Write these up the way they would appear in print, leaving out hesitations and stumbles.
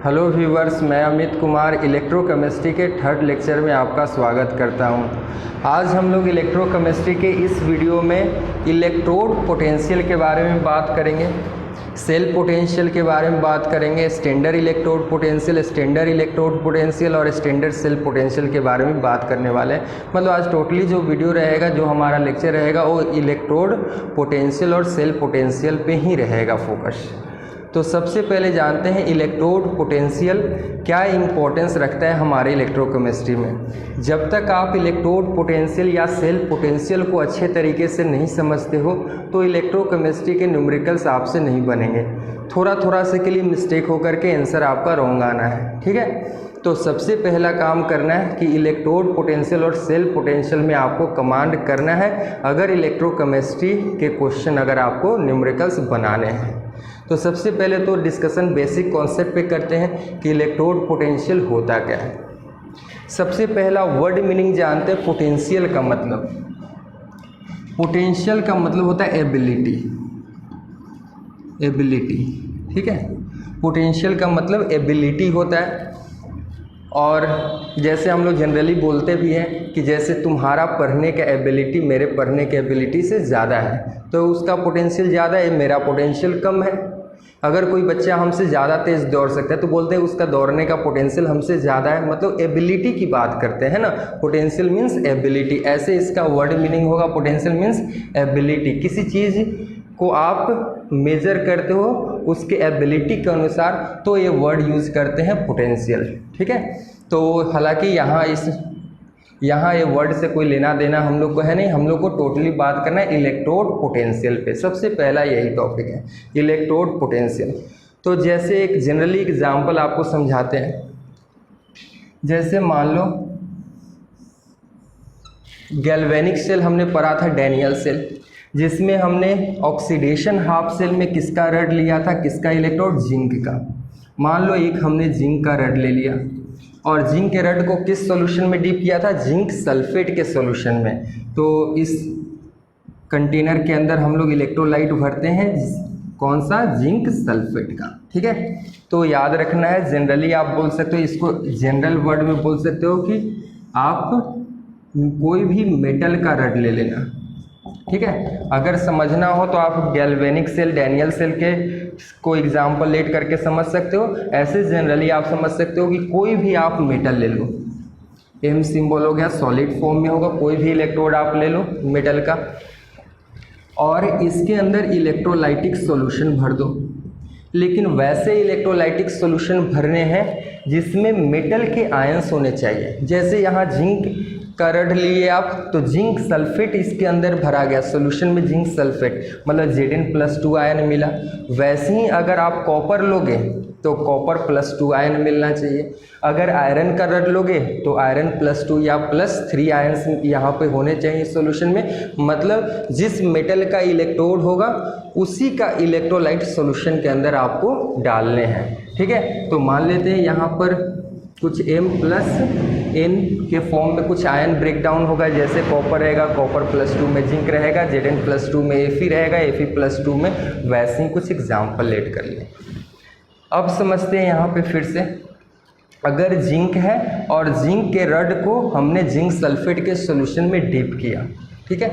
Hello viewers, मैं Amit Kumar electrochemistry के third lecture में आपका स्वागत करता हूं। आज हम लोग इलेक्ट्रोकेमिस्ट्री के इस वीडियो में इलेक्ट्रोड पोटेंशियल के बारे में बात करेंगे, सेल पोटेंशियल के बारे में बात करेंगे, standard electrode potential, standard electrode potential और स्टैंडर्ड सेल पोटेंशियल के बारे में बात करने वाले हैं। मतलब आज टोटली जो वीडियो रहेगा, जो हमारा लेक्चर रहेगा, वो इलेक्ट्रोड पोटेंशियल और सेल पोटेंशियल पे ही रहेगा फोकस। तो सबसे पहले जानते हैं इलेक्ट्रोड पोटेंशियल क्या इम्पोर्टेंस रखता है हमारे इलेक्ट्रोकेमिस्ट्री में। जब तक आप इलेक्ट्रोड पोटेंशियल या सेल पोटेंशियल को अच्छे तरीके से नहीं समझते हो तो इलेक्ट्रोकेमिस्ट्री के न्यूमेरिकल्स आपसे नहीं बनेंगे। थोड़ा से के लिए मिस्टेक होकर के आंसर आपका रॉन्ग आना है, ठीक है। तो सबसे पहला काम करना है कि इलेक्ट्रोड पोटेंशियल और सेल पोटेंशियल में आपको कमांड करना है अगर इलेक्ट्रोकेमिस्ट्री के क्वेश्चन अगर आपको न्यूमेरिकल्स बनाने हैं। तो सबसे पहले तो डिस्कशन बेसिक कॉन्सेप्ट पे करते हैं कि इलेक्ट्रोड पोटेंशियल होता क्या है। सबसे पहला वर्ड मीनिंग जानते हैं पोटेंशियल का मतलब। पोटेंशियल का मतलब होता है एबिलिटी, ठीक है। पोटेंशियल का मतलब एबिलिटी होता है। और जैसे हम लोग जनरली बोलते भी हैं कि जैसे तुम्हारा पढ़ने का एबिलिटी मेरे पढ़ने के एबिलिटी से ज़्यादा है तो उसका पोटेंशियल ज़्यादा है, मेरा पोटेंशियल कम है। अगर कोई बच्चा हमसे ज़्यादा तेज़ दौड़ सकता है तो बोलते हैं उसका दौड़ने का पोटेंशियल हमसे ज़्यादा है। मतलब एबिलिटी की बात करते हैं ना, पोटेंशियल मीन्स एबिलिटी, ऐसे इसका वर्ड मीनिंग होगा। पोटेंशियल मीन्स एबिलिटी, किसी चीज़ को आप मेजर करते हो उसके एबिलिटी के अनुसार तो ये वर्ड यूज़ करते हैं पोटेंशियल, ठीक है। तो हालांकि यहाँ ये वर्ड से कोई लेना देना हम लोग को है नहीं, हम लोग को टोटली बात करना है इलेक्ट्रोड पोटेंशियल पे। सबसे पहला यही टॉपिक है इलेक्ट्रोड पोटेंशियल। तो जैसे एक जनरली एग्जांपल आपको समझाते हैं। जैसे मान लो गैल्वेनिक सेल हमने पढ़ा था, डैनियल सेल, जिसमें हमने ऑक्सीडेशन हाफ सेल में किसका रड लिया था, किसका इलेक्ट्रोड, जिंक का। मान लो एक हमने जिंक का रड ले लिया और जिंक के रड को किस सॉल्यूशन में डीप किया था, जिंक सल्फेट के सॉल्यूशन में। तो इस कंटेनर के अंदर हम लोग इलेक्ट्रोलाइट भरते हैं, कौन सा, जिंक सल्फेट का, ठीक है। तो याद रखना है, जनरली आप बोल सकते हो, इसको जनरल वर्ड में बोल सकते हो कि आप कोई भी मेटल का रड ले लेना, ठीक है। अगर समझना हो तो आप गैल्वेनिक सेल, डैनियल सेल के को एग्जाम्पल लेट करके समझ सकते हो। ऐसे जनरली आप समझ सकते हो कि कोई भी आप मेटल ले लो, एम सिंबल हो गया, सॉलिड फॉर्म में होगा, कोई भी इलेक्ट्रोड आप ले लो मेटल का और इसके अंदर इलेक्ट्रोलाइटिक सॉल्यूशन भर दो। लेकिन वैसे इलेक्ट्रोलाइटिक सॉल्यूशन भरने हैं जिसमें मेटल के आयंस होने चाहिए। जैसे यहाँ जिंक का रड लिए आप तो जिंक सल्फेट इसके अंदर भरा गया सॉल्यूशन में, जिंक सल्फेट मतलब Zn+2 आयन मिला। वैसे ही अगर आप कॉपर लोगे तो कॉपर+2 आयन मिलना चाहिए। अगर आयरन का रड लोगे तो आयरन+2 या +3 आयन यहाँ पे होने चाहिए सॉल्यूशन में। मतलब जिस मेटल का इलेक्ट्रोड होगा उसी का इलेक्ट्रोलाइट सॉल्यूशन के अंदर आपको डालने हैं, ठीक है। तो मान लेते हैं यहाँ पर कुछ M+N के फॉर्म में कुछ आयन ब्रेक डाउन होगा। जैसे कॉपर रहेगा, कॉपर+2 में जिंक रहेगा, Zn+2 में Fe रहेगा, Fe+2 में, वैसे ही कुछ एग्जाम्पल लेट कर लिए। अब समझते हैं यहाँ पे फिर से, अगर जिंक है और जिंक के रड को हमने जिंक सल्फेट के सॉल्यूशन में डीप किया, ठीक है,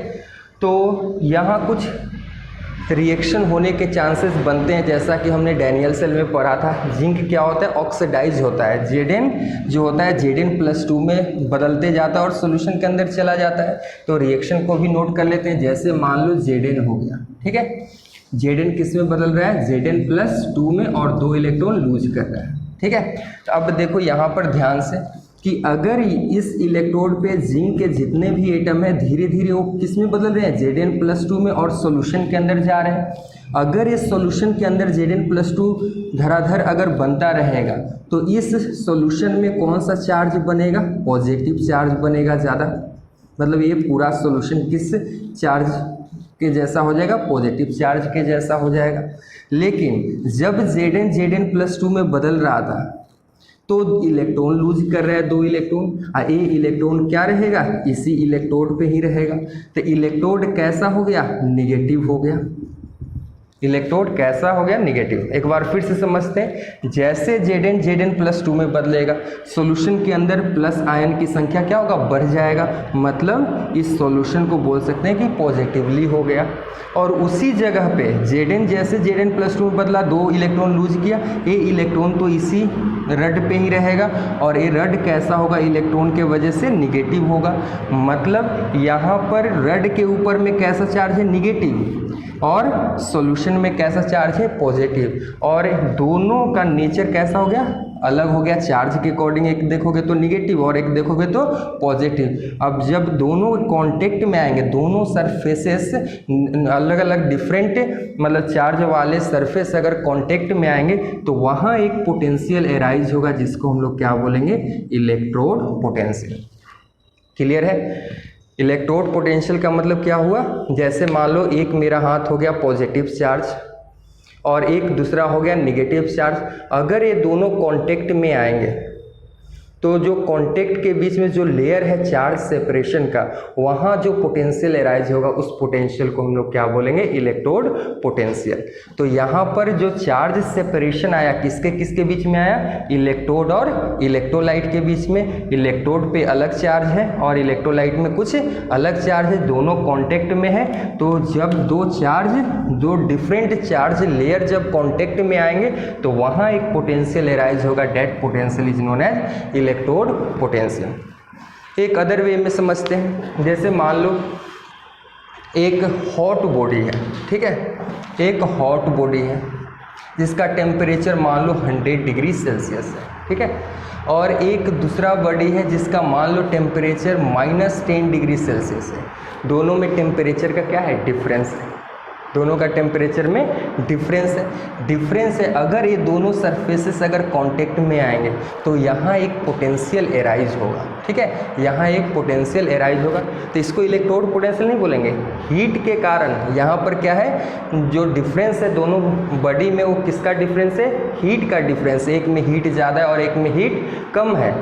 तो यहाँ कुछ रिएक्शन होने के चांसेस बनते हैं। जैसा कि हमने डैनियल सेल में पढ़ा था, जिंक क्या होता है, ऑक्सीडाइज होता है। Zn जो होता है Zn+2 में बदलते जाता है और सॉल्यूशन के अंदर चला जाता है। तो रिएक्शन को भी नोट कर लेते हैं। जैसे मान लो Zn हो गया, ठीक है, Zn किस में बदल रहा है, Zn+2 में, और 2 इलेक्ट्रॉन लूज कर रहा है, ठीक है। तो अब देखो यहाँ पर ध्यान से कि अगर इस इलेक्ट्रोड पे जिंक के जितने भी एटम है धीरे धीरे वो किस में बदल रहे हैं, Zn+2 में, और सॉल्यूशन के अंदर जा रहे हैं। अगर इस सॉल्यूशन के अंदर Zn+2 धराधर अगर बनता रहेगा तो इस सॉल्यूशन में कौन सा चार्ज बनेगा, पॉजिटिव चार्ज बनेगा ज़्यादा। मतलब ये पूरा सॉल्यूशन किस चार्ज के जैसा हो जाएगा, पॉजिटिव चार्ज के जैसा हो जाएगा। लेकिन जब Zn+2 में बदल रहा था तो इलेक्ट्रॉन लूज कर रहा है, 2 इलेक्ट्रॉन, और ये इलेक्ट्रॉन क्या रहेगा, इसी इलेक्ट्रोड पे ही रहेगा। तो इलेक्ट्रोड कैसा हो गया, निगेटिव हो गया। इलेक्ट्रोड कैसा हो गया, निगेटिव। एक बार फिर से समझते हैं, जैसे Zn+2 में बदलेगा, सॉल्यूशन के अंदर प्लस आयन की संख्या क्या होगा, बढ़ जाएगा, मतलब इस सॉल्यूशन को बोल सकते हैं कि पॉजिटिवली हो गया। और उसी जगह पे Zn जैसे Zn+2 में बदला, 2 इलेक्ट्रॉन लूज किया, ये इलेक्ट्रॉन तो इसी रड पे ही रहेगा और ये रड कैसा होगा, इलेक्ट्रॉन के वजह से निगेटिव होगा। मतलब यहाँ पर रड के ऊपर में कैसा चार्ज है, निगेटिव, और सॉल्यूशन में कैसा चार्ज है, पॉजिटिव। और दोनों का नेचर कैसा हो गया, अलग हो गया चार्ज के अकॉर्डिंग। एक देखोगे तो निगेटिव और एक देखोगे तो पॉजिटिव। अब जब दोनों कांटेक्ट में आएंगे, दोनों सरफेसेस अलग अलग डिफरेंट मतलब चार्ज वाले सरफेस अगर कांटेक्ट में आएंगे तो वहाँ एक पोटेंशियल एराइज होगा, जिसको हम लोग क्या बोलेंगे, इलेक्ट्रोड पोटेंशियल। क्लियर है? इलेक्ट्रोड पोटेंशियल का मतलब क्या हुआ, जैसे मान लो एक मेरा हाथ हो गया पॉजिटिव चार्ज और एक दूसरा हो गया निगेटिव चार्ज। अगर ये दोनों कांटेक्ट में आएंगे तो जो कांटेक्ट के बीच में जो लेयर है चार्ज सेपरेशन का, वहाँ जो पोटेंशियल एराइज होगा उस पोटेंशियल को हम लोग क्या बोलेंगे, इलेक्ट्रोड पोटेंशियल। तो यहाँ पर जो चार्ज सेपरेशन आया, किसके किसके बीच में आया, इलेक्ट्रोड और इलेक्ट्रोलाइट के बीच में। इलेक्ट्रोड पे अलग चार्ज है और इलेक्ट्रोलाइट में कुछ अलग चार्ज है, दोनों कॉन्टेक्ट में है। तो जब दो डिफरेंट चार्ज लेयर जब कॉन्टेक्ट में आएंगे तो वहाँ एक पोटेंशियल एराइज होगा, that potential is known as electrode potential. एक अदर वे में समझते हैं, जैसे मान लो एक हॉट बॉडी है, ठीक है, एक हॉट बॉडी है जिसका टेम्परेचर मान लो 100 डिग्री सेल्सियस है, ठीक है, और एक दूसरा बॉडी है जिसका मान लो टेम्परेचर -10 डिग्री सेल्सियस है। दोनों में टेम्परेचर का क्या है, डिफरेंस है, दोनों का टेम्परेचर में डिफरेंस है। अगर ये दोनों सरफेसेस अगर कांटेक्ट में आएंगे तो यहाँ एक पोटेंशियल एराइज होगा, ठीक है, यहाँ एक पोटेंशियल एराइज होगा। तो इसको इलेक्ट्रोड पोटेंशियल नहीं बोलेंगे, हीट के कारण यहाँ पर क्या है, जो डिफरेंस है दोनों बॉडी में, वो किसका डिफरेंस है, हीट का डिफरेंस। एक में हीट ज़्यादा है और एक में हीट कम है।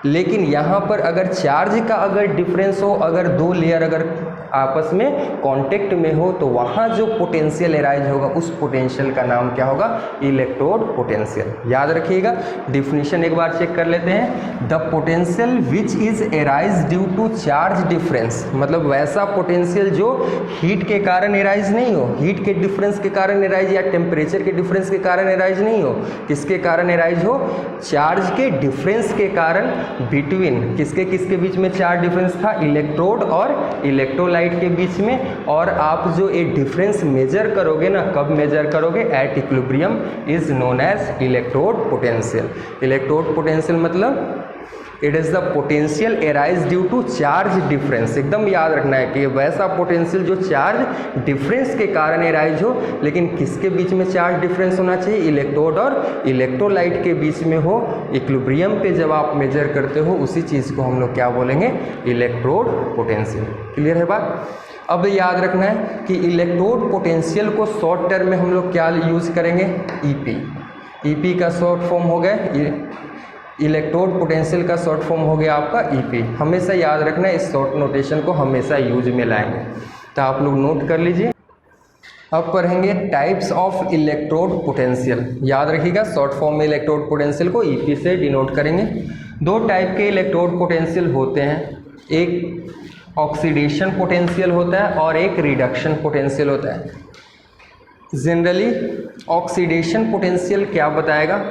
लेकिन यहाँ पर अगर चार्ज का अगर डिफरेंस हो, अगर दो लेयर अगर आपस में कांटेक्ट में हो, तो वहाँ जो पोटेंशियल एराइज होगा उस पोटेंशियल का नाम क्या होगा, इलेक्ट्रोड पोटेंशियल। याद रखिएगा, डिफिनीशन एक बार चेक कर लेते हैं। The potential which is arise due to charge difference, मतलब वैसा पोटेंशियल जो हीट के कारण एराइज नहीं हो, हीट के डिफरेंस के कारण एराइज या टेम्परेचर के डिफरेंस के कारण एराइज नहीं हो, किसके कारण एराइज हो, चार्ज के डिफरेंस के कारण। बिटवीन किसके किसके बीच में चार्ज डिफरेंस था, इलेक्ट्रोड और इलेक्ट्रोलाइट के बीच में। और आप जो ये डिफरेंस मेजर करोगे ना, कब मेजर करोगे, at equilibrium, is known as electrode potential. Electrode potential मतलब it is the potential arise due to charge difference. एकदम याद रखना है कि वैसा पोटेंशियल जो चार्ज डिफरेंस के कारण एराइज हो, लेकिन किसके बीच में चार्ज डिफरेंस होना चाहिए, इलेक्ट्रोड और इलेक्ट्रोलाइट के बीच में हो। इक्विलिब्रियम पे जब आप मेजर करते हो उसी चीज़ को हम लोग क्या बोलेंगे, इलेक्ट्रोड पोटेंशियल। क्लियर है बात? अब याद रखना है कि इलेक्ट्रोड पोटेंशियल को शॉर्ट टर्म में हम लोग क्या यूज़ करेंगे, ईपी। ईपी का शॉर्ट फॉर्म हो गया, इलेक्ट्रोड पोटेंशियल का शॉर्ट फॉर्म हो गया आपका ईपी। हमेशा याद रखना है, इस शॉर्ट नोटेशन को हमेशा यूज में लाएंगे, तो आप लोग नोट कर लीजिए। अब पढ़ेंगे टाइप्स ऑफ इलेक्ट्रोड पोटेंशियल। याद रखिएगा, शॉर्ट फॉर्म में इलेक्ट्रोड पोटेंशियल को ईपी से डिनोट करेंगे। दो टाइप के इलेक्ट्रोड पोटेंशियल होते हैं, एक ऑक्सीडेशन पोटेंशियल होता है और एक रिडक्शन पोटेंशियल होता है। जनरली ऑक्सीडेशन पोटेंशियल क्या बताएगा,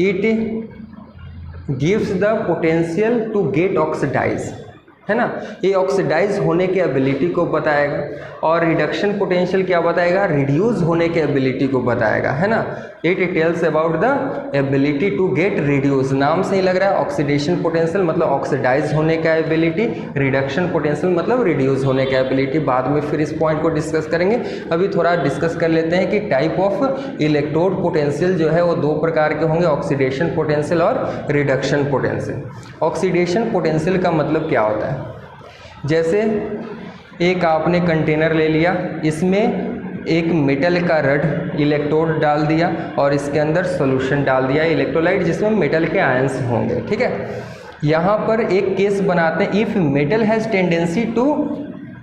it gives the potential to get oxidise, है ना, ये ऑक्सीडाइज होने के एबिलिटी को बताएगा। और रिडक्शन पोटेंशियल क्या बताएगा, रिड्यूस होने के एबिलिटी को बताएगा, है ना। It tells about the ability to get reduce. नाम से ही लग रहा है, ऑक्सीडेशन पोटेंशियल मतलब ऑक्सीडाइज होने का एबिलिटी, रिडक्शन पोटेंशियल मतलब रिड्यूस होने का एबिलिटी। बाद में फिर इस पॉइंट को डिस्कस करेंगे। अभी थोड़ा डिस्कस कर लेते हैं कि टाइप ऑफ इलेक्ट्रोड पोटेंशियल जो है वो दो प्रकार के होंगे, ऑक्सीडेशन पोटेंशियल और रिडक्शन पोटेंशियल। ऑक्सीडेशन पोटेंशियल का मतलब क्या होता है, जैसे एक आपने कंटेनर ले लिया, इसमें एक मेटल का रड इलेक्ट्रोड डाल दिया और इसके अंदर सॉल्यूशन डाल दिया इलेक्ट्रोलाइट, जिसमें मेटल के आयंस होंगे, ठीक है। यहाँ पर एक केस बनाते हैं, if metal has tendency to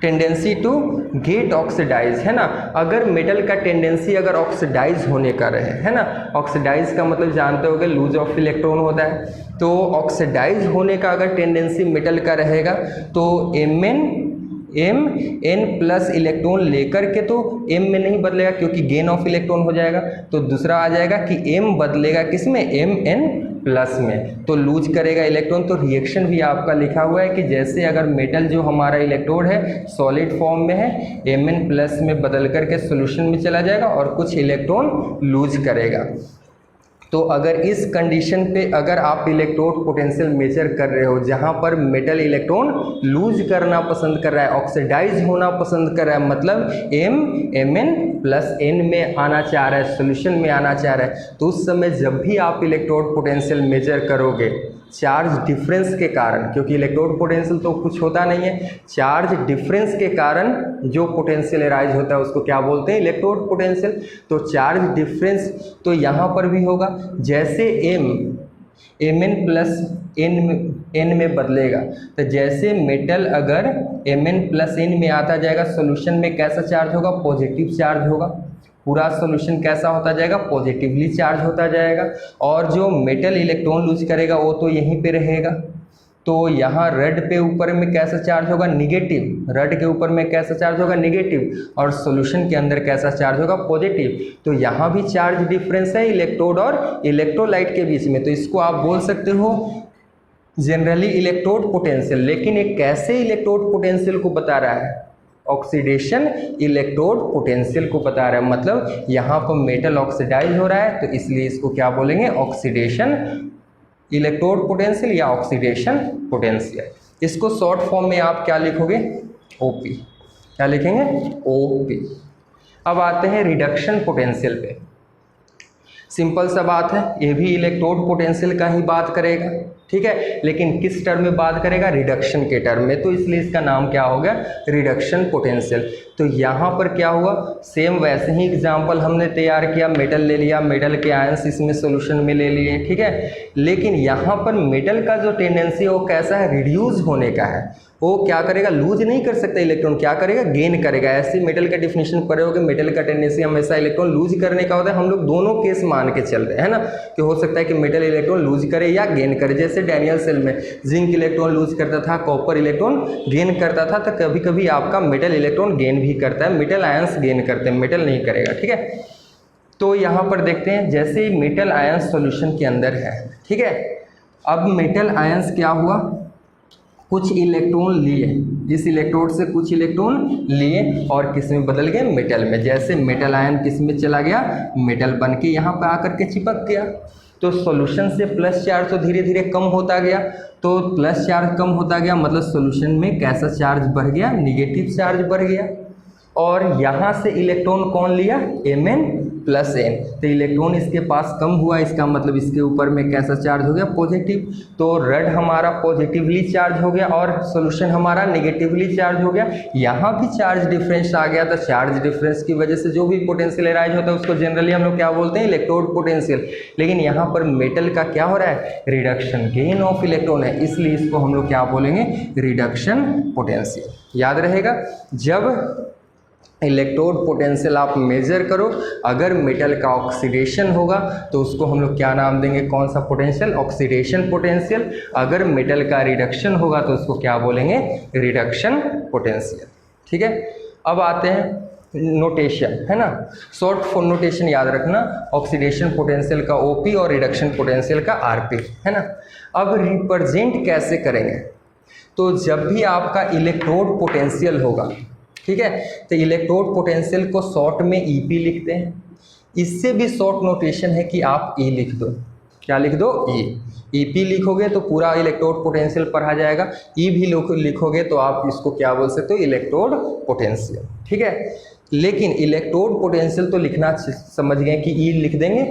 tendency to get oxidise, है ना। अगर मेटल का टेंडेंसी अगर ऑक्सीडाइज होने का रहे, है ना, ऑक्सीडाइज का मतलब जानते होगे लूज ऑफ इलेक्ट्रॉन होता है, तो ऑक्सीडाइज होने का अगर टेंडेंसी मेटल का रहेगा तो एम प्लस इलेक्ट्रॉन लेकर के तो एम में नहीं बदलेगा क्योंकि गेन ऑफ इलेक्ट्रॉन हो जाएगा, तो दूसरा आ जाएगा कि एम बदलेगा किस में, एम एन प्लस में, तो लूज करेगा इलेक्ट्रॉन। तो रिएक्शन भी आपका लिखा हुआ है कि जैसे अगर मेटल जो हमारा इलेक्ट्रोड है सॉलिड फॉर्म में है, एम एन प्लस में बदल करके सोल्यूशन में चला जाएगा और कुछ इलेक्ट्रॉन लूज करेगा। तो अगर इस कंडीशन पे अगर आप इलेक्ट्रोड पोटेंशियल मेजर कर रहे हो जहाँ पर मेटल इलेक्ट्रॉन लूज करना पसंद कर रहा है, ऑक्सीडाइज होना पसंद कर रहा है, मतलब एम एन प्लस एन में आना चाह रहा है, सोल्यूशन में आना चाह रहा है, तो उस समय जब भी आप इलेक्ट्रोड पोटेंशियल मेजर करोगे चार्ज डिफरेंस के कारण, क्योंकि इलेक्ट्रोड पोटेंशियल तो कुछ होता नहीं है, चार्ज डिफरेंस के कारण जो पोटेंशियल अराइज होता है उसको क्या बोलते हैं, इलेक्ट्रोड पोटेंशियल। तो चार्ज डिफरेंस तो यहाँ पर भी होगा, जैसे एम एन प्लस एन में बदलेगा, तो जैसे मेटल अगर एम एन प्लस एन में आता जाएगा सोल्यूशन में कैसा चार्ज होगा, पॉजिटिव चार्ज होगा, पूरा सॉल्यूशन कैसा होता जाएगा, पॉजिटिवली चार्ज होता जाएगा, और जो मेटल इलेक्ट्रॉन लूज करेगा वो तो यहीं पे रहेगा, तो यहाँ रेड पे ऊपर में कैसा चार्ज होगा, निगेटिव, रेड के ऊपर में कैसा चार्ज होगा, निगेटिव, और सॉल्यूशन के अंदर कैसा चार्ज होगा, पॉजिटिव। तो यहाँ भी चार्ज डिफरेंस है इलेक्ट्रोड और इलेक्ट्रोलाइट के बीच में, तो इसको आप बोल सकते हो जनरली इलेक्ट्रोड पोटेंशियल। लेकिन ये कैसे इलेक्ट्रोड पोटेंशियल को बता रहा है, ऑक्सीडेशन इलेक्ट्रोड पोटेंशियल को बता रहा है, मतलब यहाँ पर मेटल ऑक्सीडाइज हो रहा है तो इसलिए इसको क्या बोलेंगे, ऑक्सीडेशन इलेक्ट्रोड पोटेंशियल या ऑक्सीडेशन पोटेंशियल। इसको शॉर्ट फॉर्म में आप क्या लिखोगे, ओपी, क्या लिखेंगे, ओपी। अब आते हैं रिडक्शन पोटेंशियल पे। सिंपल सा बात है, ये भी इलेक्ट्रोड पोटेंशियल का ही बात करेगा, ठीक है, लेकिन किस टर्म में बात करेगा, रिडक्शन के टर्म में, तो इसलिए इसका नाम क्या हो गया, रिडक्शन पोटेंशियल। तो यहाँ पर क्या हुआ, सेम वैसे ही एग्जाम्पल हमने तैयार किया, मेटल ले लिया, मेटल के आयंस इसमें सोल्यूशन में ले लिए, ठीक है, लेकिन यहाँ पर मेटल का जो टेंडेंसी है वो कैसा है, रिड्यूस होने का है, वो क्या करेगा, लूज नहीं कर सकता इलेक्ट्रॉन, क्या करेगा, गेन करेगा। ऐसे मेटल का डिफिनेशन पढ़े हो कि मेटल का टेंडेंसी हमेशा इलेक्ट्रॉन लूज करने का होता है, हम लोग दोनों केस मान के चल रहे हैं ना, कि हो सकता है कि मेटल इलेक्ट्रॉन लूज करे या गेन करे। जैसे डैनियल सेल में जिंक इलेक्ट्रॉन लूज करता था, कॉपर इलेक्ट्रॉन गेन करता था, तो कभी कभी आपका मेटल इलेक्ट्रॉन गेन भी करता है, मेटल आयंस गेन करते हैं, मेटल नहीं करेगा, ठीक है। तो यहाँ पर देखते हैं, जैसे मेटल आयंस सॉल्यूशन के अंदर है, ठीक है, अब मेटल आयंस क्या हुआ, कुछ इलेक्ट्रॉन लिए, इस इलेक्ट्रोड से कुछ इलेक्ट्रॉन लिए और किस में बदल गए, मेटल में। जैसे मेटल आयन किस में चला गया, मेटल बन के यहाँ पर आकर के चिपक गया, तो सॉल्यूशन से प्लस चार्ज तो धीरे धीरे कम होता गया, तो प्लस चार्ज कम होता गया मतलब सॉल्यूशन में कैसा चार्ज बढ़ गया, निगेटिव चार्ज बढ़ गया, और यहाँ से इलेक्ट्रॉन कौन लिया, Mn प्लस n, तो इलेक्ट्रॉन इसके पास कम हुआ, इसका मतलब इसके ऊपर में कैसा चार्ज हो गया, पॉजिटिव, तो रेड हमारा पॉजिटिवली चार्ज हो गया और सॉल्यूशन हमारा नेगेटिवली चार्ज हो गया। यहाँ भी चार्ज डिफरेंस आ गया, तो चार्ज डिफरेंस की वजह से जो भी पोटेंशियल अराइज होता है उसको जनरली हम लोग क्या बोलते हैं, इलेक्ट्रोड पोटेंशियल। लेकिन यहाँ पर मेटल का क्या हो रहा है, रिडक्शन, गेन ऑफ इलेक्ट्रॉन है, इसलिए इसको हम लोग क्या बोलेंगे, रिडक्शन पोटेंशियल। याद रहेगा, जब इलेक्ट्रोड पोटेंशियल आप मेजर करो, अगर मेटल का ऑक्सीडेशन होगा तो उसको हम लोग क्या नाम देंगे, कौन सा पोटेंशियल, ऑक्सीडेशन पोटेंशियल। अगर मेटल का रिडक्शन होगा तो उसको क्या बोलेंगे, रिडक्शन पोटेंशियल, ठीक है। अब आते हैं नोटेशन, है ना, शॉर्ट फॉर्म नोटेशन याद रखना, ऑक्सीडेशन पोटेंशियल का ओपी और रिडक्शन पोटेंशियल का आरपी, है ना। अब रिप्रेजेंट कैसे करेंगे, तो जब भी आपका इलेक्ट्रोड पोटेंशियल होगा, ठीक है, तो इलेक्ट्रोड पोटेंशियल को शॉर्ट में ईपी लिखते हैं। इससे भी शॉर्ट नोटेशन है कि आप ई लिख दो, क्या लिख दो, ई पी लिखोगे तो पूरा इलेक्ट्रोड पोटेंशियल पढ़ा जाएगा, ई भी लिखोगे तो आप इसको क्या बोल सकते हो, इलेक्ट्रोड पोटेंशियल, ठीक है। लेकिन इलेक्ट्रोड पोटेंशियल तो लिखना समझ गए कि ई लिख देंगे,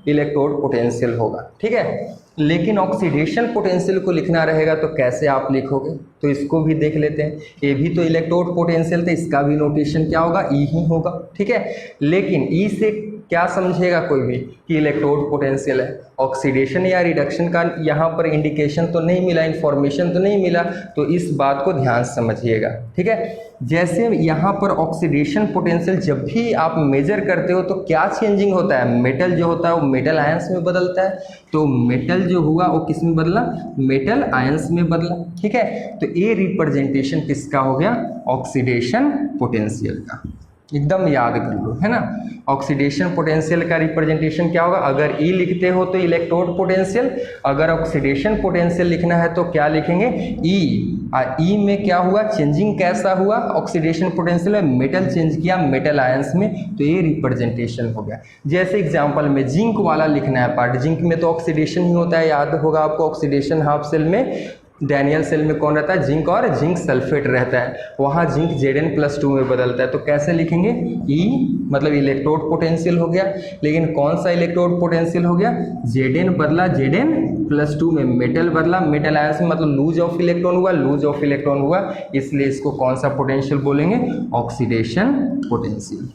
इलेक्ट्रोड पोटेंशियल होगा, ठीक है। लेकिन ऑक्सीडेशन पोटेंशियल को लिखना रहेगा तो कैसे आप लिखोगे, तो इसको भी देख लेते हैं। ये भी तो इलेक्ट्रोड पोटेंशियल था, इसका भी नोटेशन क्या होगा, ई ही होगा, ठीक है। लेकिन ई से क्या समझेगा कोई भी कि इलेक्ट्रोड पोटेंशियल है, ऑक्सीडेशन या रिडक्शन का यहाँ पर इंडिकेशन तो नहीं मिला, इन्फॉर्मेशन तो नहीं मिला, तो इस बात को ध्यान से समझिएगा, ठीक है। जैसे यहाँ पर ऑक्सीडेशन पोटेंशियल जब भी आप मेजर करते हो तो क्या चेंजिंग होता है, मेटल जो होता है वो मेटल आयंस में बदलता है, तो मेटल जो हुआ वो किस में बदला, मेटल आयंस में बदला, ठीक है। तो ये रिप्रेजेंटेशन किसका हो गया, ऑक्सीडेशन पोटेंशियल का, एकदम याद कर लो, है ना। ऑक्सीडेशन पोटेंशियल का रिप्रेजेंटेशन क्या होगा, अगर ई लिखते हो तो इलेक्ट्रोड पोटेंशियल, अगर ऑक्सीडेशन पोटेंशियल लिखना है तो क्या लिखेंगे, ई। और ई में क्या हुआ, चेंजिंग कैसा हुआ, ऑक्सीडेशन पोटेंशियल में मेटल चेंज किया मेटल आयंस में, तो ये रिप्रेजेंटेशन हो गया। जैसे एग्जांपल में जिंक वाला लिखना है पार्ट, जिंक में तो ऑक्सीडेशन ही होता है, याद होगा आपको, ऑक्सीडेशन हाफ सेल में, डैनियल सेल में कौन रहता है, जिंक और जिंक सल्फेट रहता है, वहाँ जिंक Zn+2 में बदलता है, तो कैसे लिखेंगे, ई मतलब इलेक्ट्रोड पोटेंशियल हो गया। लेकिन कौन सा इलेक्ट्रोड पोटेंशियल हो गया, Zn बदला, Zn+2 में मेटल बदला, मेटल आयंस में मतलब लूज ऑफ इलेक्ट्रॉन हुआ, लूज ऑफ इलेक्ट्रॉन हुआ, इसलिए इसको कौन सा पोटेंशियल बोलेंगे, ऑक्सीडेशन पोटेंशियल,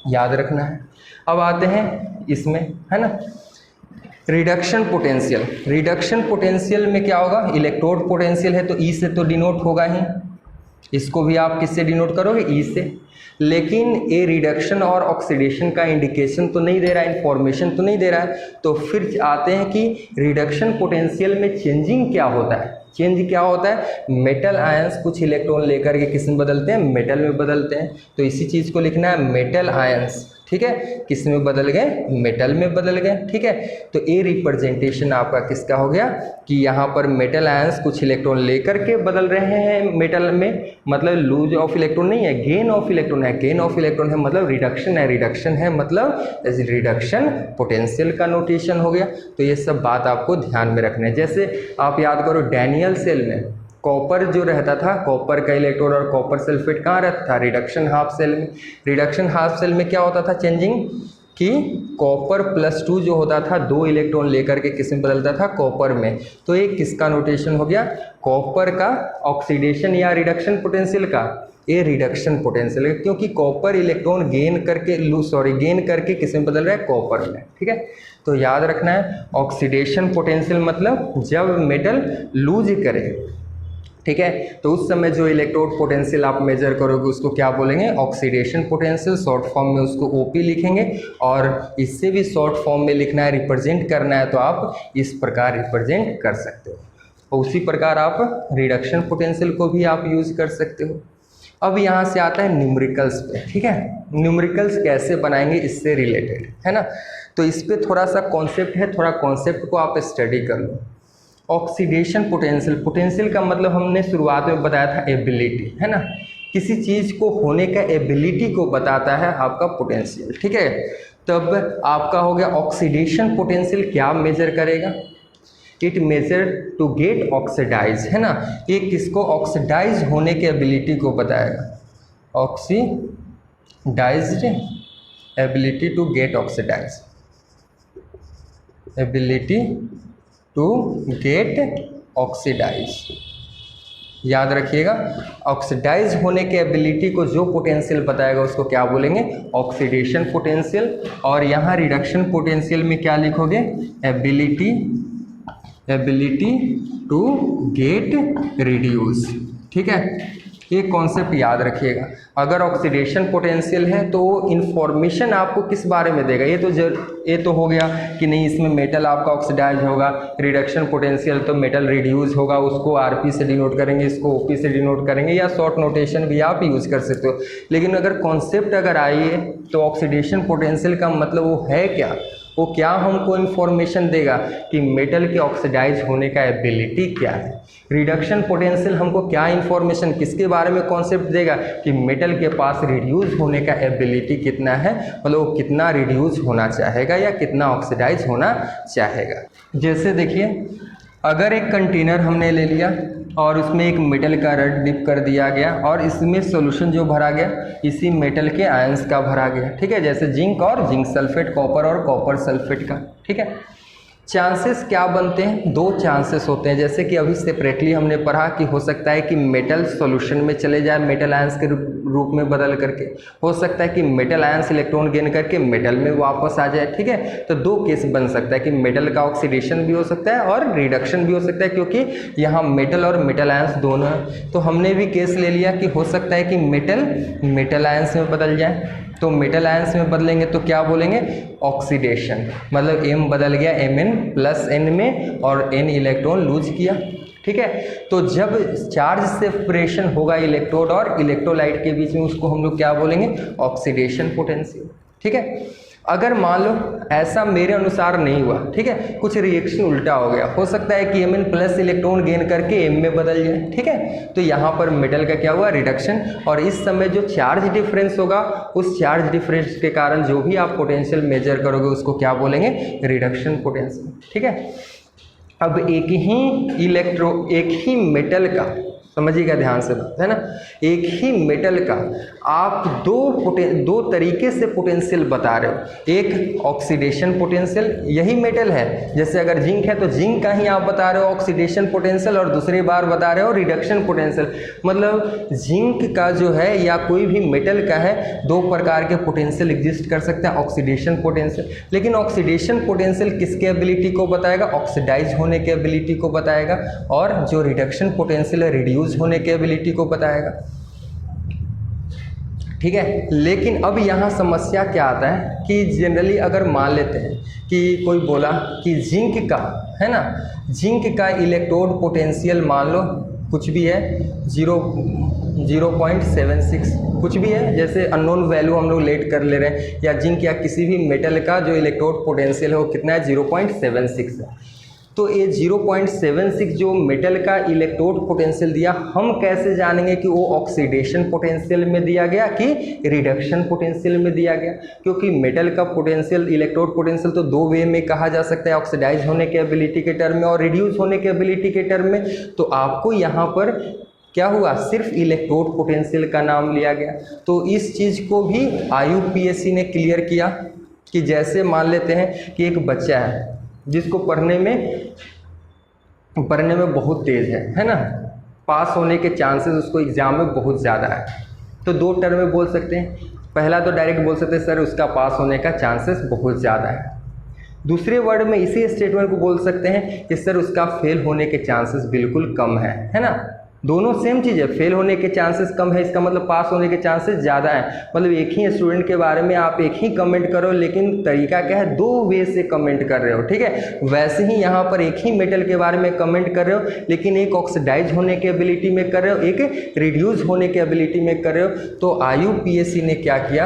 याद रखना है। अब आते हैं इसमें, है ना, रिडक्शन पोटेंशियल। रिडक्शन पोटेंशियल में क्या होगा, इलेक्ट्रोड पोटेंशियल है तो ई से तो डिनोट होगा ही, इसको भी आप किससे डिनोट करोगे, ई से। लेकिन ये रिडक्शन और ऑक्सीडेशन का इंडिकेशन तो नहीं दे रहा है, इंफॉर्मेशन तो नहीं दे रहा है, तो फिर आते हैं कि रिडक्शन पोटेंशियल में चेंजिंग क्या होता है, चेंज क्या होता है, मेटल आयंस कुछ इलेक्ट्रॉन लेकर के किस में बदलते हैं, मेटल में बदलते हैं, तो इसी चीज़ को लिखना है, मेटल आयंस, ठीक है, किस में बदल गए, मेटल में बदल गए, ठीक है। तो ये रिप्रेजेंटेशन आपका किसका हो गया कि यहाँ पर मेटल आयंस कुछ इलेक्ट्रॉन लेकर के बदल रहे हैं मेटल में, मतलब लूज ऑफ इलेक्ट्रॉन नहीं है, गेन ऑफ इलेक्ट्रॉन है, गेन ऑफ इलेक्ट्रॉन है मतलब रिडक्शन है, रिडक्शन है मतलब रिडक्शन पोटेंशियल का नोटेशन हो गया। तो ये सब बात आपको ध्यान में रखना है। जैसे आप याद करो डैनियल सेल में कॉपर जो रहता था, कॉपर का इलेक्ट्रोड और कॉपर सल्फेट कहाँ रहता था, रिडक्शन हाफ सेल में। रिडक्शन हाफ सेल में क्या होता था चेंजिंग, कि कॉपर+2 जो होता था 2 इलेक्ट्रॉन लेकर के किस में बदलता था, कॉपर में। तो ये किसका नोटेशन हो गया, कॉपर का ऑक्सीडेशन या रिडक्शन पोटेंशियल का, ये रिडक्शन पोटेंशियल है, क्योंकि कॉपर इलेक्ट्रॉन गेन करके किस में बदल रहा है, कॉपर में, ठीक है। तो याद रखना है ऑक्सीडेशन पोटेंशियल मतलब जब मेटल लूज करे, ठीक है, तो उस समय जो इलेक्ट्रोड पोटेंशियल आप मेजर करोगे उसको क्या बोलेंगे, ऑक्सीडेशन पोटेंशियल, शॉर्ट फॉर्म में उसको ओपी लिखेंगे। और इससे भी शॉर्ट फॉर्म में लिखना है, रिप्रेजेंट करना है, तो आप इस प्रकार रिप्रेजेंट कर सकते हो। और उसी प्रकार आप रिडक्शन पोटेंशियल को भी आप यूज कर सकते हो। अब यहाँ से आता है न्यूमेरिकल्स पे, ठीक है, न्यूमेरिकल्स कैसे बनाएंगे इससे रिलेटेड, है ना। तो इस पर थोड़ा सा कॉन्सेप्ट है, थोड़ा कॉन्सेप्ट को आप स्टडी कर लो। ऑक्सीडेशन पोटेंशियल, पोटेंशियल का मतलब हमने शुरुआत में बताया था एबिलिटी, है ना, किसी चीज़ को होने का एबिलिटी को बताता है आपका पोटेंशियल, ठीक है। तब आपका हो गया ऑक्सीडेशन पोटेंशियल क्या मेजर करेगा, it measure to get oxidise, है ना, ये किसको ऑक्सीडाइज होने के एबिलिटी को बताएगा, oxidised ability to get oxidise, ability to get oxidise, याद रखिएगा। ऑक्सीडाइज होने के एबिलिटी को जो पोटेंशियल बताएगा उसको क्या बोलेंगे, ऑक्सीडेशन पोटेंशियल। और यहाँ रिडक्शन पोटेंशियल में क्या लिखोगे, एबिलिटी टू गेट रिड्यूस, ठीक है। ये कॉन्सेप्ट याद रखिएगा। अगर ऑक्सीडेशन पोटेंशियल है तो इन्फॉर्मेशन आपको किस बारे में देगा, ये तो हो गया कि नहीं इसमें मेटल आपका ऑक्सीडाइज होगा, रिडक्शन पोटेंशियल तो मेटल रिड्यूस होगा, उसको आरपी से डिनोट करेंगे, इसको ओपी से डिनोट करेंगे, या शॉर्ट नोटेशन भी आप यूज़ कर सकते हो। लेकिन अगर कॉन्सेप्ट अगर आइए तो ऑक्सीडेशन पोटेंशियल का मतलब वो है क्या, वो क्या हमको इन्फॉर्मेशन देगा कि मेटल के ऑक्सीडाइज होने का एबिलिटी क्या है। रिडक्शन पोटेंशियल हमको क्या इन्फॉर्मेशन, किसके बारे में कॉन्सेप्ट देगा कि मेटल के पास रिड्यूस होने का एबिलिटी कितना है, मतलब वो कितना रिड्यूस होना चाहेगा या कितना ऑक्सीडाइज होना चाहेगा। जैसे देखिए अगर एक कंटेनर हमने ले लिया और उसमें एक मेटल का रड डिप कर दिया गया और इसमें सॉल्यूशन जो भरा गया इसी मेटल के आयंस का भरा गया, ठीक है, जैसे जिंक और जिंक सल्फेट, कॉपर और कॉपर सल्फेट का, ठीक है। चांसेस क्या बनते हैं, दो चांसेस होते हैं, जैसे कि अभी सेपरेटली हमने पढ़ा कि हो सकता है कि मेटल सॉल्यूशन में चले जाए मेटल आयंस के रूप में बदल करके, हो सकता है कि मेटल आयंस इलेक्ट्रॉन गेन करके मेटल में वापस आ जाए। ठीक है, तो दो केस बन सकता है कि मेटल का ऑक्सीडेशन भी हो सकता है और रिडक्शन भी हो सकता है, क्योंकि यहाँ मेटल और मेटल आयंस दोनों है। तो हमने भी केस ले लिया कि हो सकता है कि मेटल आयंस में बदल जाए, तो मेटल आयंस में बदलेंगे तो क्या बोलेंगे, ऑक्सीडेशन, मतलब M बदल गया Mn+N में और N इलेक्ट्रॉन लूज किया। ठीक है, तो जब चार्ज सेपरेशन होगा इलेक्ट्रोड और इलेक्ट्रोलाइट के बीच में, उसको हम लोग क्या बोलेंगे, ऑक्सीडेशन पोटेंशियल। ठीक है, अगर मान लो ऐसा मेरे अनुसार नहीं हुआ, ठीक है, कुछ रिएक्शन उल्टा हो गया, हो सकता है कि Mn+ इलेक्ट्रॉन गेन करके M में बदल जाए। ठीक है, तो यहाँ पर मेटल का क्या हुआ, रिडक्शन, और इस समय जो चार्ज डिफरेंस होगा उस चार्ज डिफरेंस के कारण जो भी आप पोटेंशियल मेजर करोगे उसको क्या बोलेंगे, रिडक्शन पोटेंशियल। ठीक है, अब एक ही मेटल का, समझिएगा ध्यान से बात है ना, एक ही मेटल का आप दो तरीके से पोटेंशियल बता रहे हो। एक ऑक्सीडेशन पोटेंशियल, यही मेटल है, जैसे अगर जिंक है तो जिंक का ही आप बता रहे हो ऑक्सीडेशन पोटेंशियल, और दूसरी बार बता रहे हो रिडक्शन पोटेंशियल। मतलब जिंक का जो है या कोई भी मेटल का है, दो प्रकार के पोटेंशियल एग्जिस्ट कर सकते हैं, ऑक्सीडेशन पोटेंशियल। लेकिन ऑक्सीडेशन पोटेंशियल किसके एबिलिटी को बताएगा, ऑक्सीडाइज होने के एबिलिटी को बताएगा, और जो रिडक्शन पोटेंशियल है रिड्यूस होने के एबिलिटी को बताएगा। ठीक है, लेकिन अब यहाँ समस्या क्या आता है कि जनरली अगर मान लेते हैं कि कोई बोला कि जिंक का है ना, जिंक का इलेक्ट्रोड पोटेंशियल मान लो कुछ भी है 0.76 कुछ भी है, जैसे अननोन वैल्यू हम लोग लेट कर ले रहे हैं, या जिंक या किसी भी मेटल का जो इलेक्ट्रोड पोटेंशियल है वो कितना है, 0.76 है। तो ये 0.76 जो मेटल का इलेक्ट्रोड पोटेंशियल दिया, हम कैसे जानेंगे कि वो ऑक्सीडेशन पोटेंशियल में दिया गया कि रिडक्शन पोटेंशियल में दिया गया, क्योंकि मेटल का पोटेंशियल, इलेक्ट्रोड पोटेंशियल तो दो वे में कहा जा सकता है, ऑक्सीडाइज होने के एबिलिटी के टर्म में और रिड्यूस होने के एबिलिटी के टर्म में। तो आपको यहाँ पर क्या हुआ, सिर्फ इलेक्ट्रोड पोटेंशियल का नाम लिया गया। तो इस चीज़ को भी IUPAC ने क्लियर किया कि जैसे मान लेते हैं कि एक बच्चा है जिसको पढ़ने में बहुत तेज़ है ना, पास होने के चांसेस उसको एग्ज़ाम में बहुत ज़्यादा है। तो दो टर्म में बोल सकते हैं, पहला तो डायरेक्ट बोल सकते हैं सर उसका पास होने का चांसेस बहुत ज़्यादा है। दूसरे वर्ड में इसी स्टेटमेंट को बोल सकते हैं कि सर उसका फेल होने के चांसेस बिल्कुल कम है ना। दोनों सेम चीज़ है, फेल होने के चांसेस कम है, इसका मतलब पास होने के चांसेस ज़्यादा है। मतलब एक ही स्टूडेंट के बारे में आप एक ही कमेंट करो, लेकिन तरीका क्या है, दो वे से कमेंट कर रहे हो। ठीक है, वैसे ही यहाँ पर एक ही मेटल के बारे में कमेंट कर रहे हो, लेकिन एक ऑक्सीडाइज होने के एबिलिटी में कर रहे हो, एक रिड्यूस होने के एबिलिटी में कर रहे हो। तो IUPAC ने क्या किया,